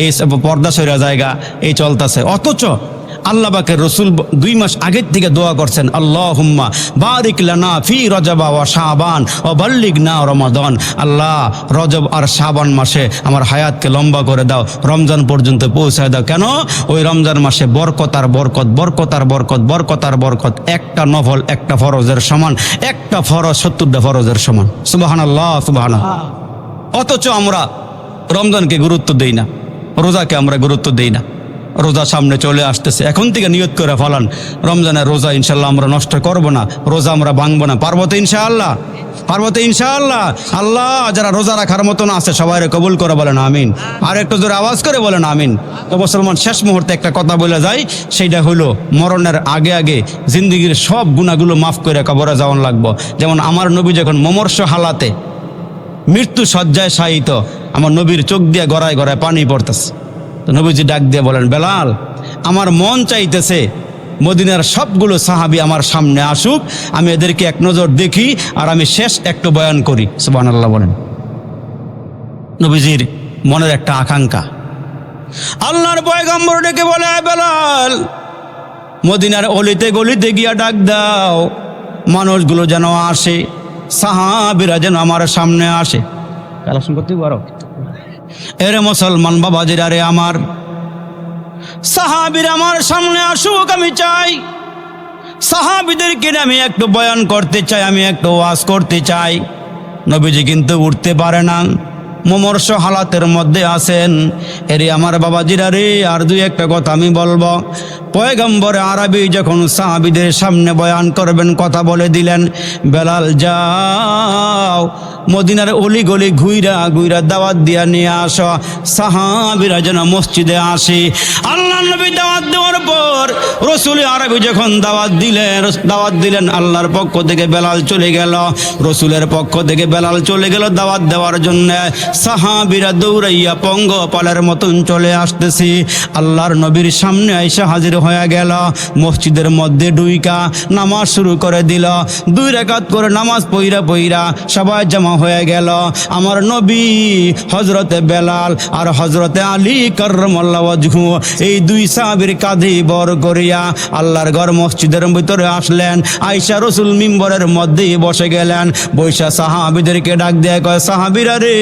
এই পর্দা সইরা জায়গা এই চলতেছে। অথচ আল্লাহ পাকের রসুল 2 মাস আগের থেকে দোয়া করছেন, আল্লাহুম্মা বারিক লানা ফি রজবা ওয়া শাবান ওয়া বাল্লিগনা রমাদান। আল্লাহ রজব আর শাবান মাসে আমার হায়াতকে লম্বা করে দাও, রমজান পর্যন্ত পৌঁছায় দাও। কেন? ওই রমজান মাসে বরকত আর বরকত, বরকত আর বরকত, বরকত আর বরকত। একটা নফল একটা ফরজের সমান, একটা ফরজ 70টা ফরজের সমান। সুবহানাল্লাহ, সুবহানাল্লাহ। অথচ আমরা রমজানকে গুরুত্ব দেই না, রোজাকে আমরা গুরুত্ব দেই না। রোজা সামনে চলে আসতেছে, এখন থেকে নিয়ত করে ফেলান রমজানের রোজা ইনশাল্লাহ আমরা নষ্ট করব না, রোজা আমরা ভাঙবো না। পারবো তো ইনশাআল্লাহ? পারবো তো ইনশাআল্লাহ? আল্লাহ যারা রোজা রাখার মতন আছে সবাই কবুল করে বলেন আমিন। আর একটু জোরে আওয়াজ করে বলেন আমিন। তো মুসলমান, শেষ মুহূর্তে একটা কথা বলে যাই, সেইটা হলো মরণের আগে আগে জিন্দগির সব গুনাহগুলো মাফ করে কবরে যাওয়ান লাগবো। যেমন আমার নবী যখন মুমূর্ষ হালাতে মৃত্যু শয্যায় শায়িত, আমার নবীর চোখ দিয়ে গড়ায় গড়ায় পানি পড়তেছে। তো নবীজি ডাক দিয়ে বলেন, বেলাল, আমার মন চাইতেছে মদিনার সবগুলো সাহাবী আমার সামনে আসুক, আমি এদেরকে এক নজর দেখি আর আমি শেষ একটু বয়ান করি। সুবহানাল্লাহ বলেন। নবীজির মনের একটা আকাঙ্ক্ষা। আল্লাহর পয়গম্বর ডেকে বলে, বেলাল, মদিনার অলিতে গলিতে গিয়া ডাক দাও, মানুষগুলো যেন আসে, সাহাবীরা যেন আমার সামনে আসে। কালেকশন করতে পারো? এরে মুসলমান বাবাজিরা রে আমার, সাহাবীরা আমার সামনে আসুক আমি চাই। সাহাবীদেরকে আমি একটু বয়ান করতে চাই, আমি একটু ওয়াজ করতে চাই। নবীজি কিন্তু উঠতে পারে না, মুমূর্ষ হালাতের মধ্যে আছেন। এরে আমার বাবাজিরা রে, আর 2-1টা কথা আমি বলবো। পয়গম্বর আরবি যখন সাহাবীদের সামনে বয়ান করবেন, কথা বলে দিলেন, বেলাল যাও মদিনার অলি গলি ঘুইরা ঘুইরা দাওয়াত দিয়া নিয়ে আসো, সাহাবীরা যেন মসজিদে আসে। আল্লাহ নবী দাওয়াত দেওয়ার পর রসুল আরবি যখন দাওয়াত দিলেন, আল্লাহর পক্ষ থেকে বেলাল চলে গেল, রসুলের পক্ষ থেকে বেলাল চলে গেল দাওয়াত দেওয়ার জন্য। সাহাবীরা দৌড়াইয়া পঙ্গপালের মতন চলে আসতেছি, আল্লাহর নবীর সামনে আইসা হাজির হয়ে গেল। মসজিদের মধ্যে ঢুইকা নামাজ শুরু করে দিল। 2 রাকাত করে নামাজ পইরা সবাই জমা হয়ে গেল। আমার নবী হযরতে বেলাল আর হযরতে আলী কাররামাল্লাহু ওয়াজহু এই 2 সাহাবীর কাঁধে বর করিয়া আল্লাহর ঘর মসজিদের ভিতরে আসলেন। আয়েশা রাসূল মিম্বরের মধ্যে বসে গেলেন। বৈশা সাহাবীদেরকে ডাক দিয়ে কয়, সাহাবীরা রে,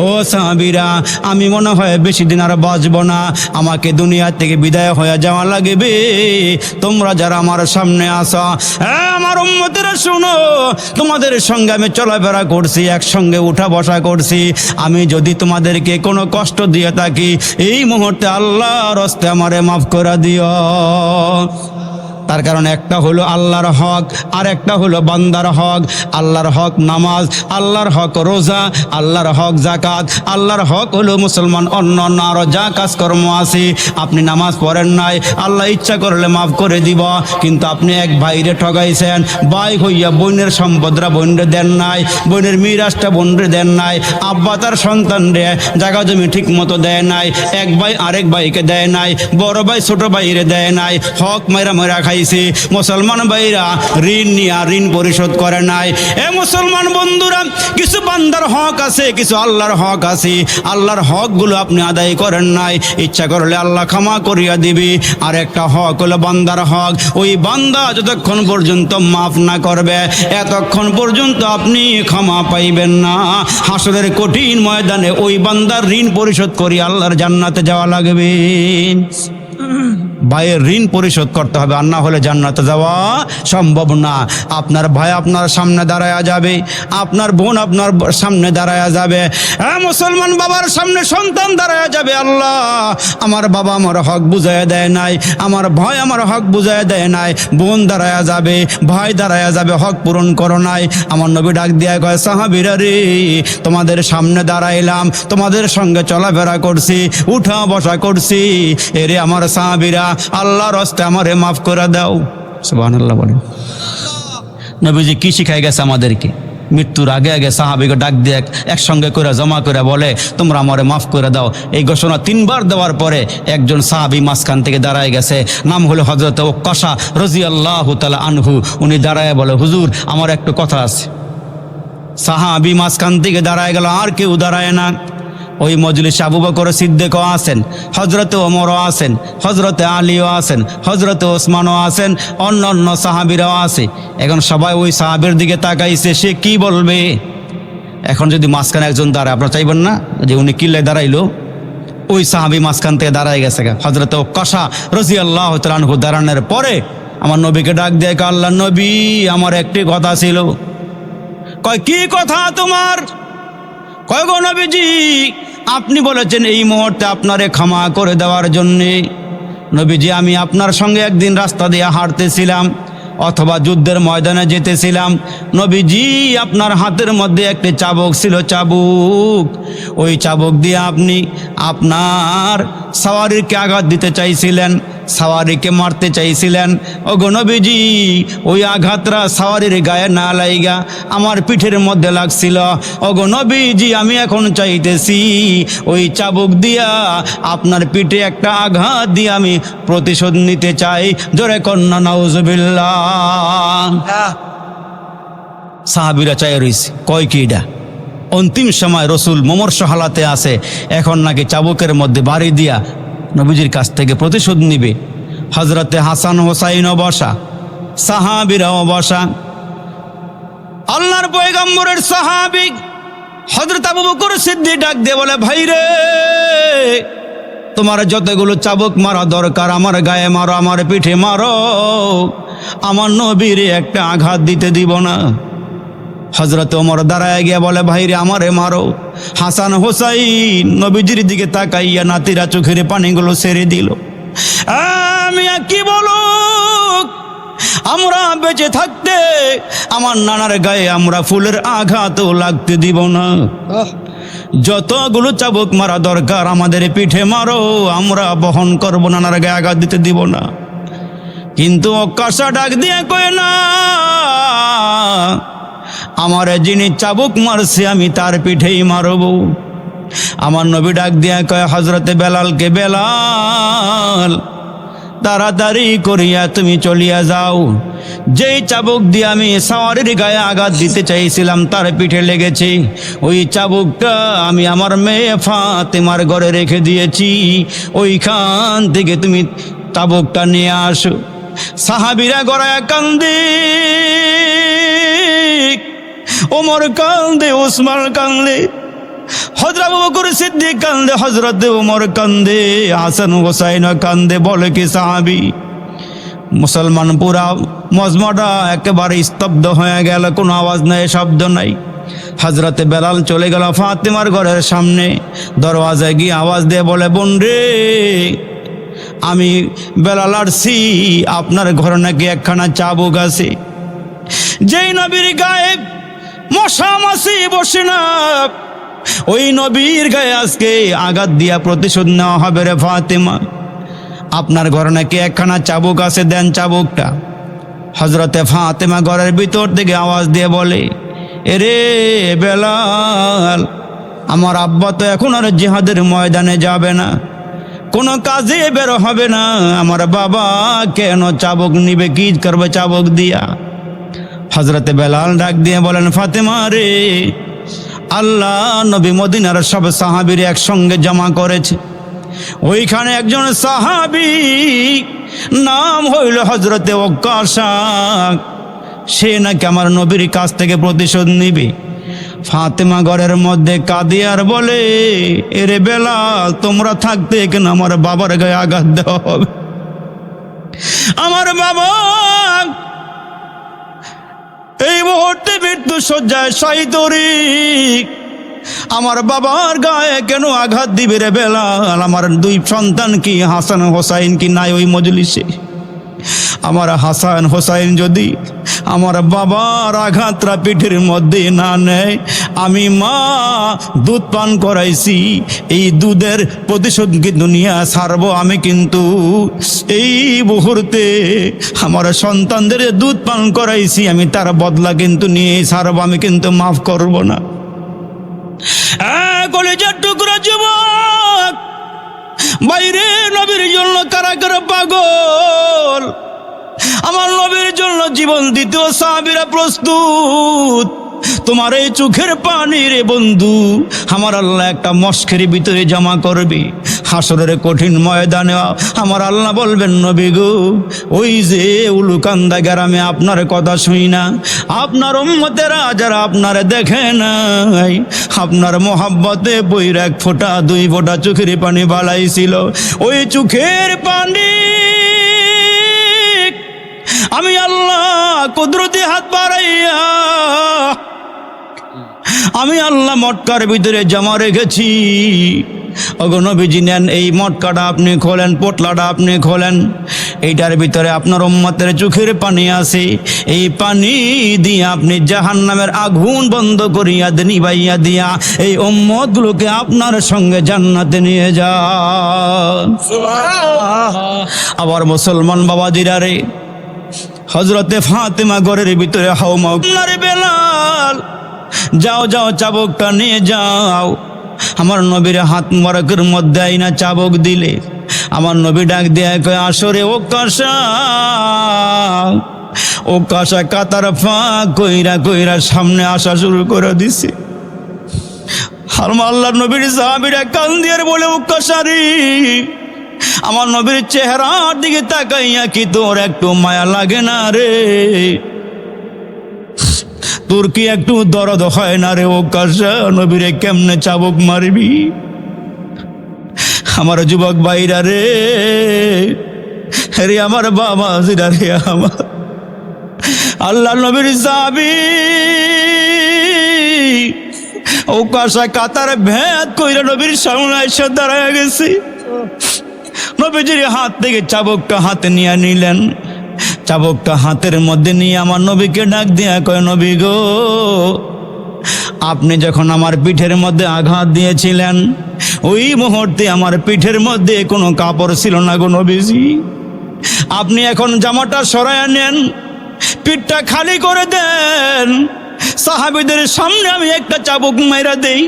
ও সাহাবীরা, আমি মনে হয় বেশি দিন আর বাঁচবো না, আমাকে দুনিয়া থেকে বিদায় হয়ে যাওয়া লাগবে। তোমরা যারা আমার সামনে আসো, আমার উম্মতেরা শুনো, তোমাদের সঙ্গে আমি চলাফেরা করছি, একসঙ্গে উঠা বসা করছি। আমি যদি তোমাদেরকে কোনো কষ্ট দিয়ে থাকি, এই মুহূর্তে আল্লাহর হস্তে আমারে মাফ করে দিও। তার কারণ একটা হলো আল্লাহর হক, আর একটা হলো বান্দার হক। আল্লাহর হক নামাজ, আল্লাহর হক রোজা, আল্লাহর হক যাকাত, আল্লাহর হক হলো মুসলমান অন্য আরো যা কাজকর্ম আছে। আপনি নামাজ পড়েন নাই, আল্লাহ ইচ্ছা করলে মাফ করে দিব, কিন্তু আপনি এক ভাইরে ঠগাইছেন, ভাই হইয়া বোনের সম্পদরা বোনরে দেন নাই, বোনের মিরাজটা বোনরে দেন নাই, আব্বা তার সন্তান রে জায়গা জমি ঠিক মতো দেয় নাই, এক ভাই আরেক ভাইকে দেয় নাই, বড় ভাই ছোট ভাইরে দেয় নাই, হক মাইরা মাইরা খাই। মুসলমান ভাইরা ঋণ নিয়ে ঋণ পরিশোধ করে নাই। এ মুসলমান বন্ধুরা, কিছু বান্দার হক আছে, কিছু আল্লাহর হক আছে। আল্লাহর হক গুলো আপনি আদায় করেন নাই, ইচ্ছা করলে আল্লাহ ক্ষমা করিয়া দিবি। আর একটা হক হলো বান্দার হক, ওই বান্দা যতক্ষণ পর্যন্ত মাফ না করবে, এতক্ষণ পর্যন্ত আপনি ক্ষমা পাইবেন না। হাসরের কঠিন ময়দানে ওই বান্দার ঋণ পরিশোধ করি আল্লাহর জান্নাতে যাওয়া লাগবে। ভাইয়ের ঋণ পরিশোধ করতে হবে, আর না হলে জান্নাতে যাওয়া সম্ভব না। আপনার ভাই আপনার সামনে দাঁড়ায়া যাবে, আপনার বোন আপনার সামনে দাঁড়ায়া যাবে, মুসলমান বাবার সামনে সন্তান দাঁড়ায়া যাবে। আল্লাহ, আমার বাবা আমার হক বুঝাইয়া দেয় নাই, আমার ভাই আমার হক বুঝাইয়া দেয় নাই, বোন দাঁড়ায়া যাবে, ভাই দাঁড়ায়া যাবে, হক পূরণ করো নাই। আমার নবী ডাক দিয়া কয়, সাহাবীরা রে, তোমাদের সামনে দাঁড়াইলাম, তোমাদের সঙ্গে চলাফেরা করছি, উঠা বসা করছি, এরে আমার সাহাবীরা, আল্লাহর হস্তে আমারে মাফ করে দাও। সুবহানাল্লাহ বলেন। নবীজি কি শিখাই গেছে আমাদেরকে? মৃত্যুর আগে আগে সাহাবীকে ডাক দিয়ে একসঙ্গে করে জমা করে বলে, তোমরা আমারে মাফ করে দাও। এই ঘোষণা 3 বার দেওয়ার পরে একজন সাহাবী মাঝখান থেকে দাঁড়ায় গেছে, নাম হলো হযরত ওকাশা রাদিয়াল্লাহু তাআলা আনহু। উনি দাঁড়ায় বলে, হুজুর, আমার একটু কথা আছে। সাহাবী মাঝখান থেকে দাঁড়ায় গেল, আর কেউ দাঁড়ায় না। ওই মজলিসে আবু বকর সিদ্দিকও আছেন, হজরতে ওমরও আছেন, হজরতে আলীও আছেন, হজরতে ওসমানও আছেন, অন্য অন্য সাহাবীরাও আছে। এখন সবাই ওই সাহাবীর দিকে তাকাইছে, সে কি বলবে। এখন যদি মাঝখানে একজন দাঁড়ায়, আপনারা চাইবেন না যে উনি কিল্লায় দাঁড়াইলো? ওই সাহাবী মাঝখান থেকে দাঁড়ায় গেছে। হজরতে ওকাশা রাদিয়াল্লাহু তাআলা আনহু দাঁড়ানোর পরে আমার নবীকে ডাক দিয়ে, আল্লাহ নবী, আমার একটি কথা ছিল। কয়, কি কথা তোমার? কয়, গো নবীজি, আপনি বলেছেন এই মুহূর্তে আপনারে ক্ষমা করে দেওয়ার জন্যে। নবীজি, আমি আপনার সঙ্গে একদিন রাস্তা দিয়ে হাঁটতেছিলাম অথবা যুদ্ধের ময়দানে যেতেছিলাম। নবীজি, আপনার হাতের মধ্যে একটি চাবুক ছিল, চাবুক। ওই চাবুক দিয়ে আপনি আপনার সওয়ারিকে আঘাত দিতে চাইছিলেন, সওয়ারিকে মারতে চাইছিলেন। ও গো নবীজি, ওই আঘাতরা সওয়ারির গায়ে না লাইগা আমার পিঠের মধ্যে লাগছিল। ও গো নবীজি, আমি এখন চাইতেছি ওই চাবুক দিয়া আপনার পিঠে একটা আঘাত দিয়ে আমি প্রতিশোধ নিতে চাই। জোরে কন্যা নাউজুবিল্লাহ। সাহাবীরা চাই রইছে, কয় কি এটা? অন্তিম সময় রসুল মুমূর্ষু হালাতে আছে, এখন নাকি চাবুকের মধ্যে বাড়ি দিয়া নবীজির কাছ থেকে প্রতিশোধ নিবে। হজরতে হাসান হোসাইনও বসা, সাহাবীরাও বসা। আল্লাহর পয়গম্বরের সাহাবী হযরত আবু বকর সিদ্দিক ডাক দিয়ে বলে, ভাই রে, তোমার যতগুলো চাবুক মারা দরকার আমার গায়ে মারো, আমার পিঠে মারো, আমার নবীর একটা আঘাত দিতে দিব না। হযরত ওমর দাঁড়ায় গিয়া বলে, ভাইরে, আমারে মারো। হাসান হোসাইন নবীজির দিকে তাকাইয়া নাতিরা চোখের পানিগুলো ছেড়ে দিল। আমি কি বলো, আমরা বেঁচে থাকতে আমার নানার গায়ে আমরা ফুলের আঘাতও লাগতে দিব না। যতগুলো চাবুক মারা দরকার আমাদের পিঠে মারো, আমরা বহন করব, নানার গায়ে আঘাত দিতে দিব না। কিন্তু কাশা ডাক দিয়ে কয়, না, আমার যিনি চাবুক মারছে আমি তার পিঠেই মারব। আমার নবী ডাক দিয়া কয়, হজরতে বেলালকে, বেলাল, তাড়াতাড়ি করিয়া তুমি চলিয়া যাও। যেই চাবুক দিয়ে আমি সওয়ারির গায়ে আঘাত দিতে চাইছিলাম তার পিঠে লেগেছে, ওই চাবুকটা আমি আমার মেয়ে ফাতেমার ঘরে রেখে দিয়েছি, ওইখান থেকে তুমি চাবুকটা নিয়ে আসো। সাহাবীরা গড়ায় কান্দে, ওমর কান্দে, ওসমান কান্দে, হযরত আবু বকর সিদ্দিক কান্দে, হযরত ওমর কান্দে, হাসান হোসাইন কান্দে। বলে কি সাহাবী, মুসলমান পুরা মজমাটা একেবারে স্তব্ধ হয়ে গেল, কোনো আওয়াজ নাই, শব্দ নাই। হযরতে বেলাল চলে গেল ফাতেমার ঘরের সামনে, দরওয়াজায় গিয়ে আওয়াজ দিয়ে বলে, বোন রে, আমি বেলাল আসছি, আপনার ঘরে নাকি একখানা চাবুক আছে। যেই নবীর গায়ে মশা মাছি বসে না, ওই নবীর গায়ে আজকে আঘাত দিয়া প্রতিশোধ নেওয়া হবে রে ফাতেমা। আপনার ঘরে নাকি একখানা চাবুক আছে, দেন চাবুকটা। হযরতে ফাতেমা ঘরের ভিতর থেকে আওয়াজ দিয়ে বলে, এরে বেলাল, আমার আব্বা তো এখন আর জিহাদের ময়দানে যাবে না, কোনো কাজে বের হবে না, আমার বাবা কেন চাবুক নিবে, কি করবে চাবুক দিয়া? হযরতে বেলাল ডাক দিয়ে বলেন, ফাতেমা রে, আল্লাহ নবী মদিনার সব সাহাবীর একসঙ্গে জমা করেছে, ওইখানে একজন সাহাবী নাম হইল হযরতে ওকাশা, সে নাকি আমার নবীর কাছ থেকে প্রতিশোধ নিবে। ফাতেমা ঘরের মধ্যে কাঁদে আর বলে, এরে বেলাল, তোমরা থাকতে কেন আমার বাবার গায়ে আঘাত দেওয়া হবে? আমার বাবা এই মুহূর্তে মৃত্যু শয্যায় শায়িত, আমার বাবার গায়ে কেন আঘাত দিবে রে বেলাল? আমার দুই সন্তান কি হাসান হোসাইন কি নাই ওই মজলিসে? আমার হাসান হোসাইন যদি আমার বাবার আঘাতরা পিঠের মধ্যে না নেয়, আমি মা দুধ পান করাইছি, এই দুধের প্রতিশোধ কিন্তু নিয়ে ছাড়বো আমি। কিন্তু এই মুহূর্তে আমার সন্তানদের দুধ পান করাইছি, আমি তার বদলা কিন্তু নিয়ে ছাড়বো, আমি কিন্তু মাফ করব না। কলেজের টুকরা যুবক, বাইরে নবীর জন্য কারা কারা পাগল, আমার নবীর জন্য জীবন দিতেও সাহাবীরা প্রস্তুত। তোমার এই চোখের পানি রে বন্ধু আমার আল্লাহ একটা মস্কের ভিতরে জমা করবে। হাসরের কঠিন ময়দানে আমার আল্লাহ বলবেন, নবী গো, ওই যে উলুকান্দা গ্রামে আপনার কথা শুই না, আপনার উম্মতেরা যারা আপনারে দেখে নাই, আপনার মোহাব্বতে বইর 1 ফোঁটা 2 ফোঁটা চোখের পানি বালাইছিল, ওই চোখের পানি আমি আল্লাহ কুদরতি হাত বাড়াইয়া আমি আল্লাহ মটকার ভিতরে জমা রেখেছি। ওগো নবীজি নেন, এই মটকাটা আপনি খোলেন, পোটলাটা আপনি খোলেন, এইটার ভিতরে আপনার উম্মতের চোখের পানি আছে। এই পানি দিয়ে আপনি জাহান্নামের আগুন বন্ধ করিয়া নিভাইয়া দিয়া এই উম্মতগুলোকে আপনার সঙ্গে জান্নাতে নিয়ে যান। আবার মুসলমান বাবাজিরা রে, হযরতে ফাতেমা ঘরের ভিতরে হাওমা, বেলাল যাও যাও চাবুকটা নিয়ে যাও। আমার নবীর হাত মোবারকের মধ্যে আইনা চাবুক দিলে আমার নবী ডাক দিয়ে কয়, আসরে ও কাশা কাতার ফাঁক কইরা কইরা সামনে আসা শুরু করে দিছে। আর আল্লাহর নবীর সাহাবীরা কান দিয়ে বলে, ও কাশারি, আমার নবীর চেহারার দিকে তাকাইয়া কি তোর একটু মায়া লাগে না রে? তোর কি একটু দরদ হয় না রে? ও কাশা, নবীরে কেমনে চাবুক মারবি? আমার যুবক ভাইরা রে, রে আমার বাবা জিরা রে, আমার আল্লাহ নবীর সাহাবী ও কাশা কাতার ভেদ কইরা নবীর সামনে এসে দাঁড়ায় গেছে। নবীজির হাত থেকে চাবুকটা হাতে নিয়ে নিলেন। চাবুকটা হাতের মধ্যে নিয়ে আমার নবীকে ডাক দিয়া কয়, নবী গো, আপনি যখন আমার পিঠের মধ্যে আঘাত দিয়েছিলেন, ওই মুহূর্তে আমার পিঠের মধ্যে কোনো কাপড় ছিল না গো নবীজি। আপনি এখন জামাটা সরাইয়া নেন, পিঠটা খালি করে দেন, সাহাবীদের সামনে আমি একটা চাবুক মাইরা দেই।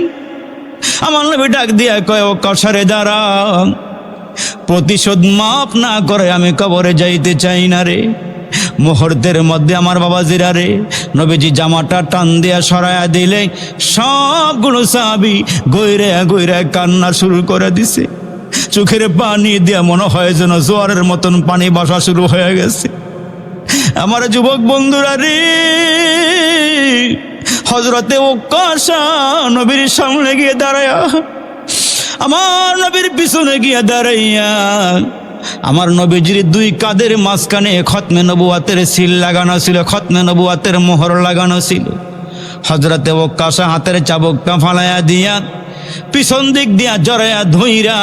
আমার নবী ডাক দিয়া কয়, ও কাশারে দাঁড়া, প্রতিশোধ মাপ না করে আমি কবরে যাইতে চাই না রে। মুহূর্তের মধ্যে আমার বাবাজিরা রে, নবীজি জামাটা টান দিয়া সরাইয়া দিলে সবগুলো সাহাবী গইরে গইরে কান্না শুরু করে দিছে। চোখের পানি দিয়া মনে হয় যেন জোয়ারের মতন পানি বসা শুরু হয়ে গেছে। আমার যুবক বন্ধুরা রে, হযরতে ওকাশা নবীর সামনে গিয়ে দাঁড়ায়া, আমার নবীর পিছনে গিয়ে দাঁড়াইয়া আমার নবীজির 2 কাঁধের মাঝখানে খতমে নবুয়াতের সিল লাগানো ছিল, খতমে নবুয়াতের মোহর লাগানো ছিল। হযরতে ওকাশা হাতের চাবুকটা ফালাইয়া দিয়া পিছন দিক দিয়া জড়াইয়া ধইরা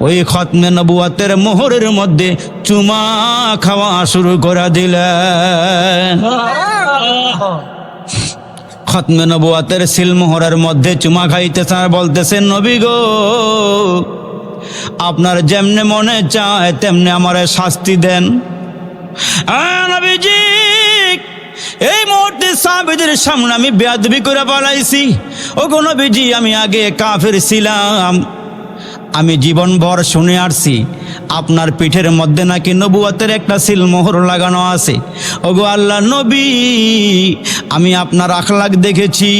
ওই খতমে নবুয়াতের মোহরের মধ্যে চুমা খাওয়া শুরু করে দিলেন। খতমে নবুয়াতের সিলমোহরের মধ্যে চুমা খাইতেছেন আর বলতেছেন, নবী গো, আপনার যেমনে মনে চায় তেমনে আমারে শাস্তি দেন। নবীজি, এই মুহূর্তে সাহাবীদের সামনে আমি বেয়াদবি করে পালাইছি। ও গো নবীজি, আমি আগে কাফের ছিলাম, আমি জীবনভর শুনে আসছি আপনার পিঠের মধ্যে নাকি নবুয়তের একটা সিলমোহর লাগানো আছে। ওগো আল্লাহ নবী, আমি আপনার আখলাক দেখেছি,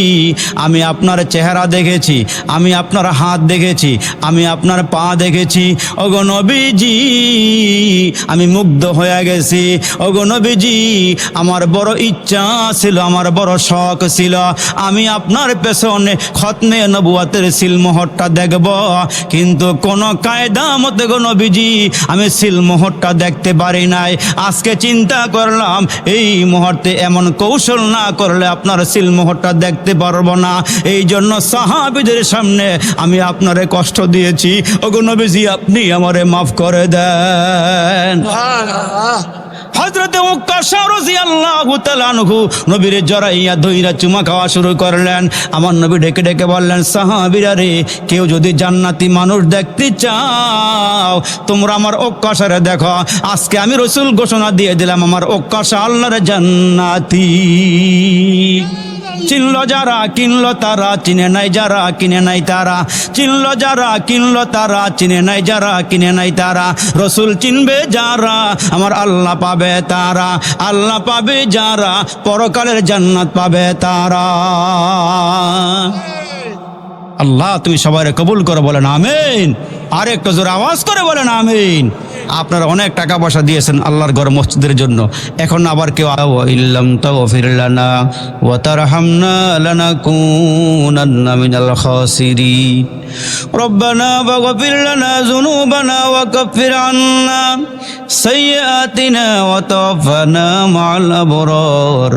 আমি আপনার চেহারা দেখেছি, আমি আপনার হাত দেখেছি, আমি আপনার পা দেখেছি। ওগো নবীজি, আমি মুগ্ধ হয়ে গেছি। ওগো নবীজি, আমার বড় ইচ্ছা ছিল, আমার বড় শখ ছিল, আমি আপনার পেছনে খতমে নবুয়তের সিলমোহরটা দেখব, কিন্তু কোন কায়দা মতে গো নবীজি আমি সিলমোহরটা দেখতে পারি নাই। আজকে চিন্তা করলাম এই মুহূর্তে এমন কৌশল না করলে আপনার সিলমোহরটা দেখতে পারবো না, এই জন্য সাহাবীদের সামনে আমি আপনারে কষ্ট দিয়েছি। ওগো নবীজি, আপনি আমারে মাফ করে দেন। হযরতে উকাশা রাদিয়াল্লাহু তাআলা আনহু নবীরে জড়াইয়া ধইরা চুমা খাওয়া শুরু করলেন। আমার নবী ডেকে ডেকে বললেন, সাহাবীরা রে, কেউ যদি জান্নাতি মানুষ দেখতে চাও তোমরা আমার উকাশারে দেখো। আজকে আমি রাসূল ঘোষণা দিয়ে দিলাম, আমার উকাশা আল্লাহর জান্নাতি। চিনল যারা কিনলো তারা, চিনে নাই যারা কিনে নাই তারা, চিনল যারা কিনলো তারা, চিনে নাই যারা কিনে নাই তারা। রসুল চিনবে যারা আমার আল্লাহ পাবে তারা, আল্লাহ পাবে যারা পরকালের জান্নাত পাবে তারা। আল্লাহ তুমি সবাই কবুল করে বলেন আমিন। আর একটু জোরে আওয়াজ করে বলেন আমিন। আপনারা অনেক টাকা পয়সা দিয়েছেন আল্লাহর ঘর মসজিদের জন্য, এখন আবার কেউ ইল্লাম তাগফির লানা ওয়া তারহামনা লানাকুনান্না মিনাল খাসিরিন। রব্বানা ফাগফির লানা যুনুবানা ওয়া কাফির আন্না সাইয়্যাতিনা ওয়া তাওফানা মা'আল আবরার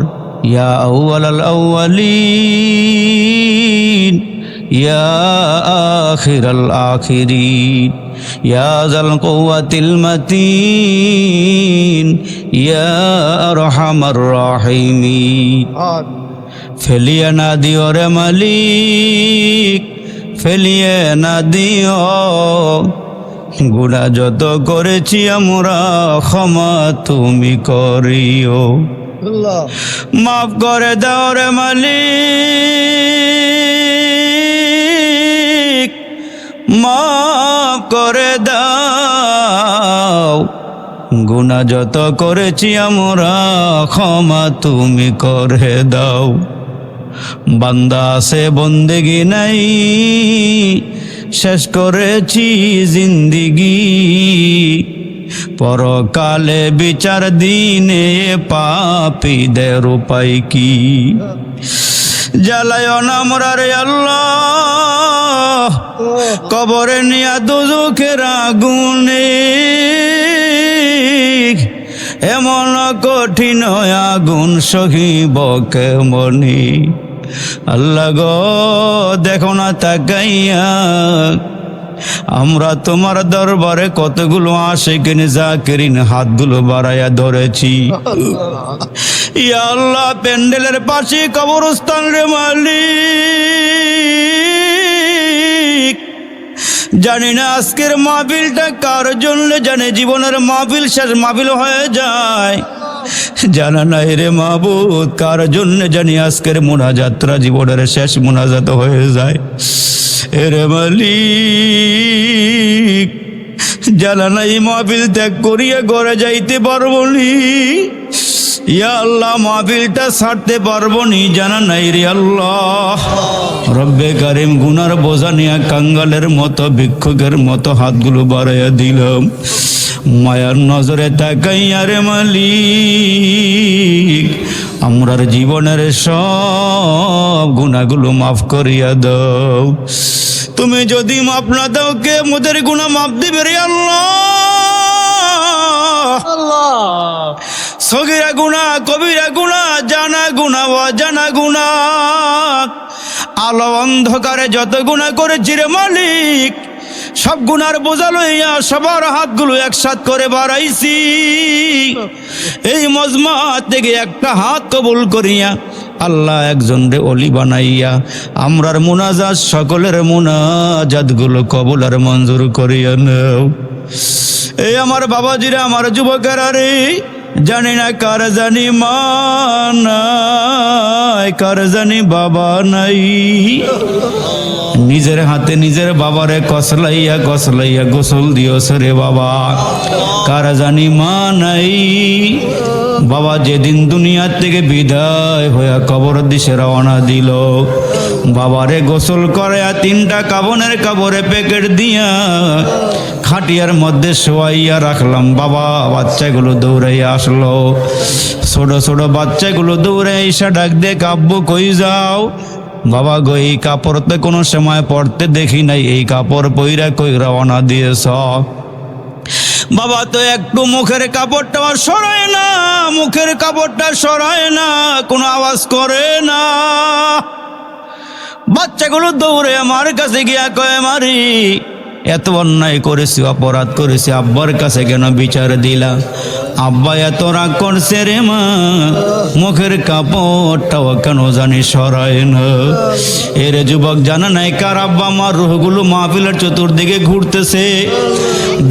ইয়া আউওয়ালাল আউওয়ালিন ইয়া আখিরাল আখিরিন ইয়া যাল কুওয়াতিল মাতিন ইয়া আরহামার রাহিমিন। ফেলিয়ে না দিও রে মালিক, ফেলিয়ে না দিও, গুনাহ যত করেছি আমরা ক্ষমা তুমি করিও। মাফ করে দাও রে মালিক, মাফ করে দাও, গুনাহ যত করেছি আমরা ক্ষমা তুমি করে দাও। বান্দা আছে বন্দেগি নাই, শেষ করেছি জিন্দিগি, পরকালে বিচার দিনে পাপীদের উপায় কি। জ্বালায় না মোরা রে আল্লাহ, কবরে নিয়া দুজখের আগুনে, এমন কঠিন আগুন সহিব কেমনি। আল্লাহ গো দেখো না তাকাইয়া, আমরা তোমার দরবারে কতগুলো আশিকিন জাকিরিন হাতগুলো বাড়াইয়া ধরেছি। ইয়া আল্লাহ প্যান্ডেলের পাশে কবরস্থান রে মালিক, জানি না আজকের মাহফিলটা কার জন্য, জানে জীবনের মাহফিল শেষ মাহফিল হয়ে যায়, জানা নাই রে মাহবুব কার জন্য জানি আজকের মুনাজাতরা জীবনের শেষ মুনাজাত হয়ে যায়। এরে মালিক জানা নাই মাহফিল ত্যাগ করিয়া ঘরে যাইতে পারবো নি, ইয়া আল্লাহ মাহফিলটা ছাড়তে পারবো নি, জানা নাই রে আল্লাহ। রব্বে কারিম গুনার বোঝা নিয়া কাঙ্গালের মতো ভিক্ষুকের মতো হাতগুলো বাড়াইয়া দিলাম, মায়ার নজরে তাকাইয়া রে মালিক আমরার জীবনের সব গুনাহগুলো মাফ করিয়া দাও। তুমি যদি মাফ না দাও কে মোদের গুনাহ মাফ দিবে রে আল্লাহ। সগীরা গুনাহ কবিরা গুনাহ, জানা গুনাহ অজানা গুনাহ, আলো অন্ধকারে যত গুনাহ করেছি রে মালিক, সব গুনার বোঝা লইয়া সবার হাতগুলো একসাথ করে বাড়াইছি। এই মজমা থেকে একটা হাত কবুল করিয়া আল্লাহ একজন রে অলি বানাইয়া আমরার মুনাজাত সকলের মুনাজাত গুলো কবুল আর মঞ্জুর করিয়া নাও। এই আমার বাবাজিরা, আমার যুবকেরা রে, জানি না কার জানি মা নাই, কার জানি বাবা নাই, নিজের হাতে নিজের বাবারে কসলাইয়া কসলাইয়া গোসল দিও রে বাবা। কার জানি মা নাই, বাবা যেদিন দুনিয়ার থেকে বিদায় হইয়া কবর দিশে রওনা দিল, বাবারে গোসল করে তিনটা কাবনের কাবরে প্যাকেট দিয়া খাটিয়ার মধ্যে শোয়াইয়া রাখলাম। বাবা বাচ্চাগুলো দৌড়াইয়া আসলো, ছোট ছোট বাচ্চাগুলো দৌড়ে এসে ডাক দে, আব্বু কই যাও? বাবা গো এই কাপড় তো কোনো সময় পরতে দেখি নাই, এই কাপড় পইরা কই রওনা দিয়েছ? বাবা তো একটু মুখের কাপড়টা সরায় না, মুখের কাপড়টা সরায় না, কোনো আওয়াজ করে না। বাচ্চাগুলো দৌড়ে আমার কাছে গিয়া কয়, মারি এত অন্যায় করেছি, অপরাধ করেছি, আব্বার কাছে কেন বিচার দিলা? আব্বা এত রাগ করছে রে মা, মুখের কাপড়টাও কেন জানি সরায় না। এর যুবক জানা নাই কার আব্বা আমার রুহগুলো মাহফিলের চতুর্দিকে ঘুরতেছে,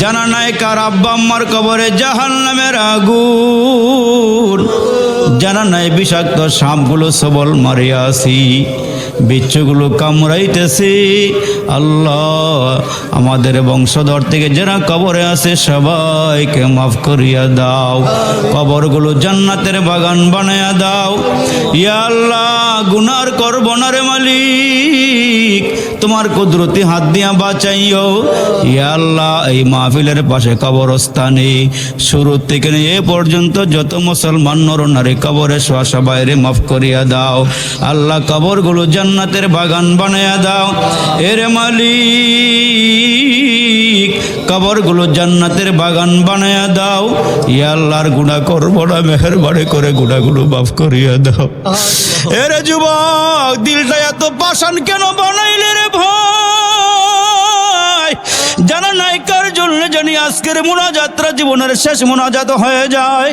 জানা নাই কার আব্বা আমার কবরে জাহান্নামের আগুন জানা নাই বিষাক্ত সাপগুলো সবল মারিয়াছি, বিচ্ছুগুলো কামড়াইতেছে। আল্লাহ আমাদের বংশধর থেকে যারা কবরে আছে সবাইকে মাফ করিয়া দাও, কবরগুলো জান্নাতের বাগান বানায়া দাও। ইয়া আল্লাহ গুনার করব না রে মালিক, তোমার কুদরতি হাত দিয়া বাঁচাইও। ইয়া আল্লাহ এই মাহফিলের পাশে কবরস্থানে শুরু থেকে নিয়ে এ পর্যন্ত যত মুসলমান নর নারী কবরে শোয়া সবাইরে মাফ করিয়া দাও। আল্লাহ কবরগুলো জান্নাতের বাগান বানায়া দাও। এরে মালিক কবরগুলো জান্নাতের বাগান বানায়া দাও। ইয়া আল্লাহর গুনাহ করব না, মেহেরবানি করে গুনাহগুলো মাফ করিয়া দাও। এরে যুবক দিলটা এত পাষাণ কেন বানাইলে রে ভাই? জানা নাই কার জন্য জানি আজকের মোনাজাতটা জীবনের শেষ মোনাজাত হয়ে যায়।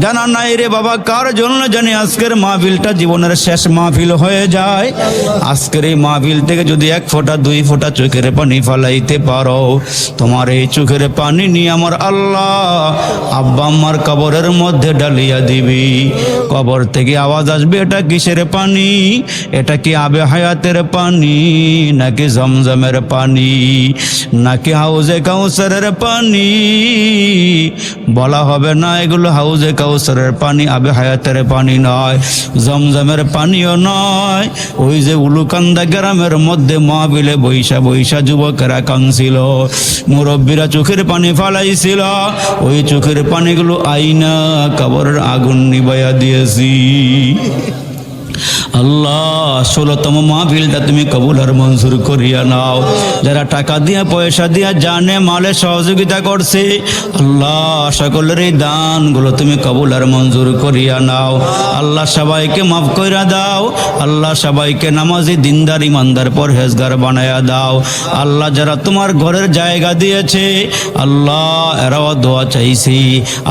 জানা নাই রে বাবা কার জন্য জানি আজকের মাহফিলটা জীবনের শেষ মাহফিল হয়ে যায়। আজকের এই মাহফিল থেকে যদি 1 ফোঁটা 2 ফোঁটা চোখের পানি ফালাইতে পারো, তোমার এই চোখের পানি নিয়ে আমার আল্লাহ আব্বা আম্মার কবরের মধ্যে ডালিয়া দিবি। কবর থেকে আওয়াজ আসবে, এটা কিসের পানি? এটা কি আবে হায়াতের পানি, নাকি জমজমের পানি, নাকি হাউজে কাউসারের পানি? বলা হবে না এগুলো হাউজে কাউসারের পানি, আবে হায়াতের পানি নয়, জমজমের পানিও নয়। ওই যে উলুকান্দা গ্রামের মধ্যে মাহফিলে বৈশা বৈশা যুবকেরা কাঁদছিল, মুরব্বীরা চোখের পানি ফালাইছিল, ওই চোখের পানিগুলো আইনা কবরের আগুন নিবাইয়া দিয়েছি। আল্লাহ 16তম মাহফিলটা তুমি কবুল আর মঞ্জুর করিয়া নাও। যারা টাকা দিয়া পয়সা দিয়া জানে মালে সহযোগিতা করছে, আল্লাহ সকলের এই দানগুলো তুমি কবুল আর মঞ্জুর করিয়া নাও। আল্লাহ সবাইকে মাফ কইরা দাও। আল্লাহ সবাইকে নামাজি দিনদার ইমানদার পরহেজগার বানায়া দাও। আল্লাহ যারা তোমার ঘরের জায়গা দিয়েছে, আল্লাহ এরাও দোয়া চাইছি।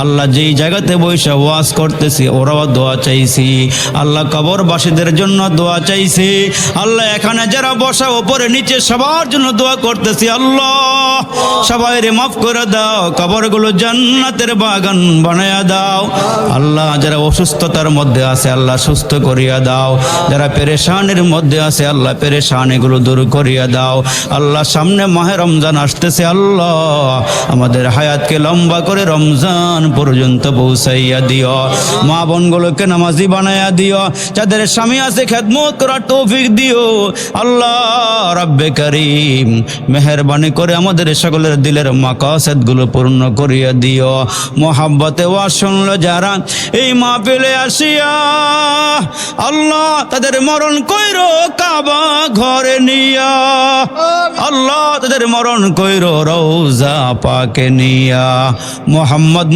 আল্লাহ যেই জায়গাতে বসে ওয়াজ করতেছি ওরাও দোয়া চাইছি। আল্লাহ কবরবাসীদের জন্য দোয়া চাইছি। আল্লাহ এখানে যারা বসা উপরে নিচে সবার জন্য দোয়া করতেছি। আল্লাহ সবাইরে মাফ করে দাও, কবরগুলো জান্নাতের বাগান বানায়া দাও। আল্লাহ যারা অসুস্থতার মধ্যে আছে আল্লাহ সুস্থ করিয়া দাও। যারা পেরেশানির মধ্যে আছে আল্লাহ পেরেশানিগুলো দূর করিয়া দাও। আল্লাহ সামনে মাহে রমজান আসতেছে, আল্লাহ আমাদের হায়াতকে লম্বা করে রমজান পর্যন্ত পৌঁছাইয়া দিও। মা বোনগুলোকে নামাজি বানায়া দিও। যাদের স্বামী আছে খেদমত করার তৌফিক দিও। আল্লাহ রাব্বে করিম মেহেরবানি করে আমাদের সকলের দিলের মাকাসেদগুলো পূর্ণ করিয়া দিও। মোহাব্বতে ওয়াজ শুনলো যারা এই মাহফিলে আসিয়া, আল্লাহ তাদের মরণ কইরো কাবা ঘরে নিয়া। আল্লাহ তাদের মরণ কইরো রওজা পাকে নিয়া। মোহাম্মদ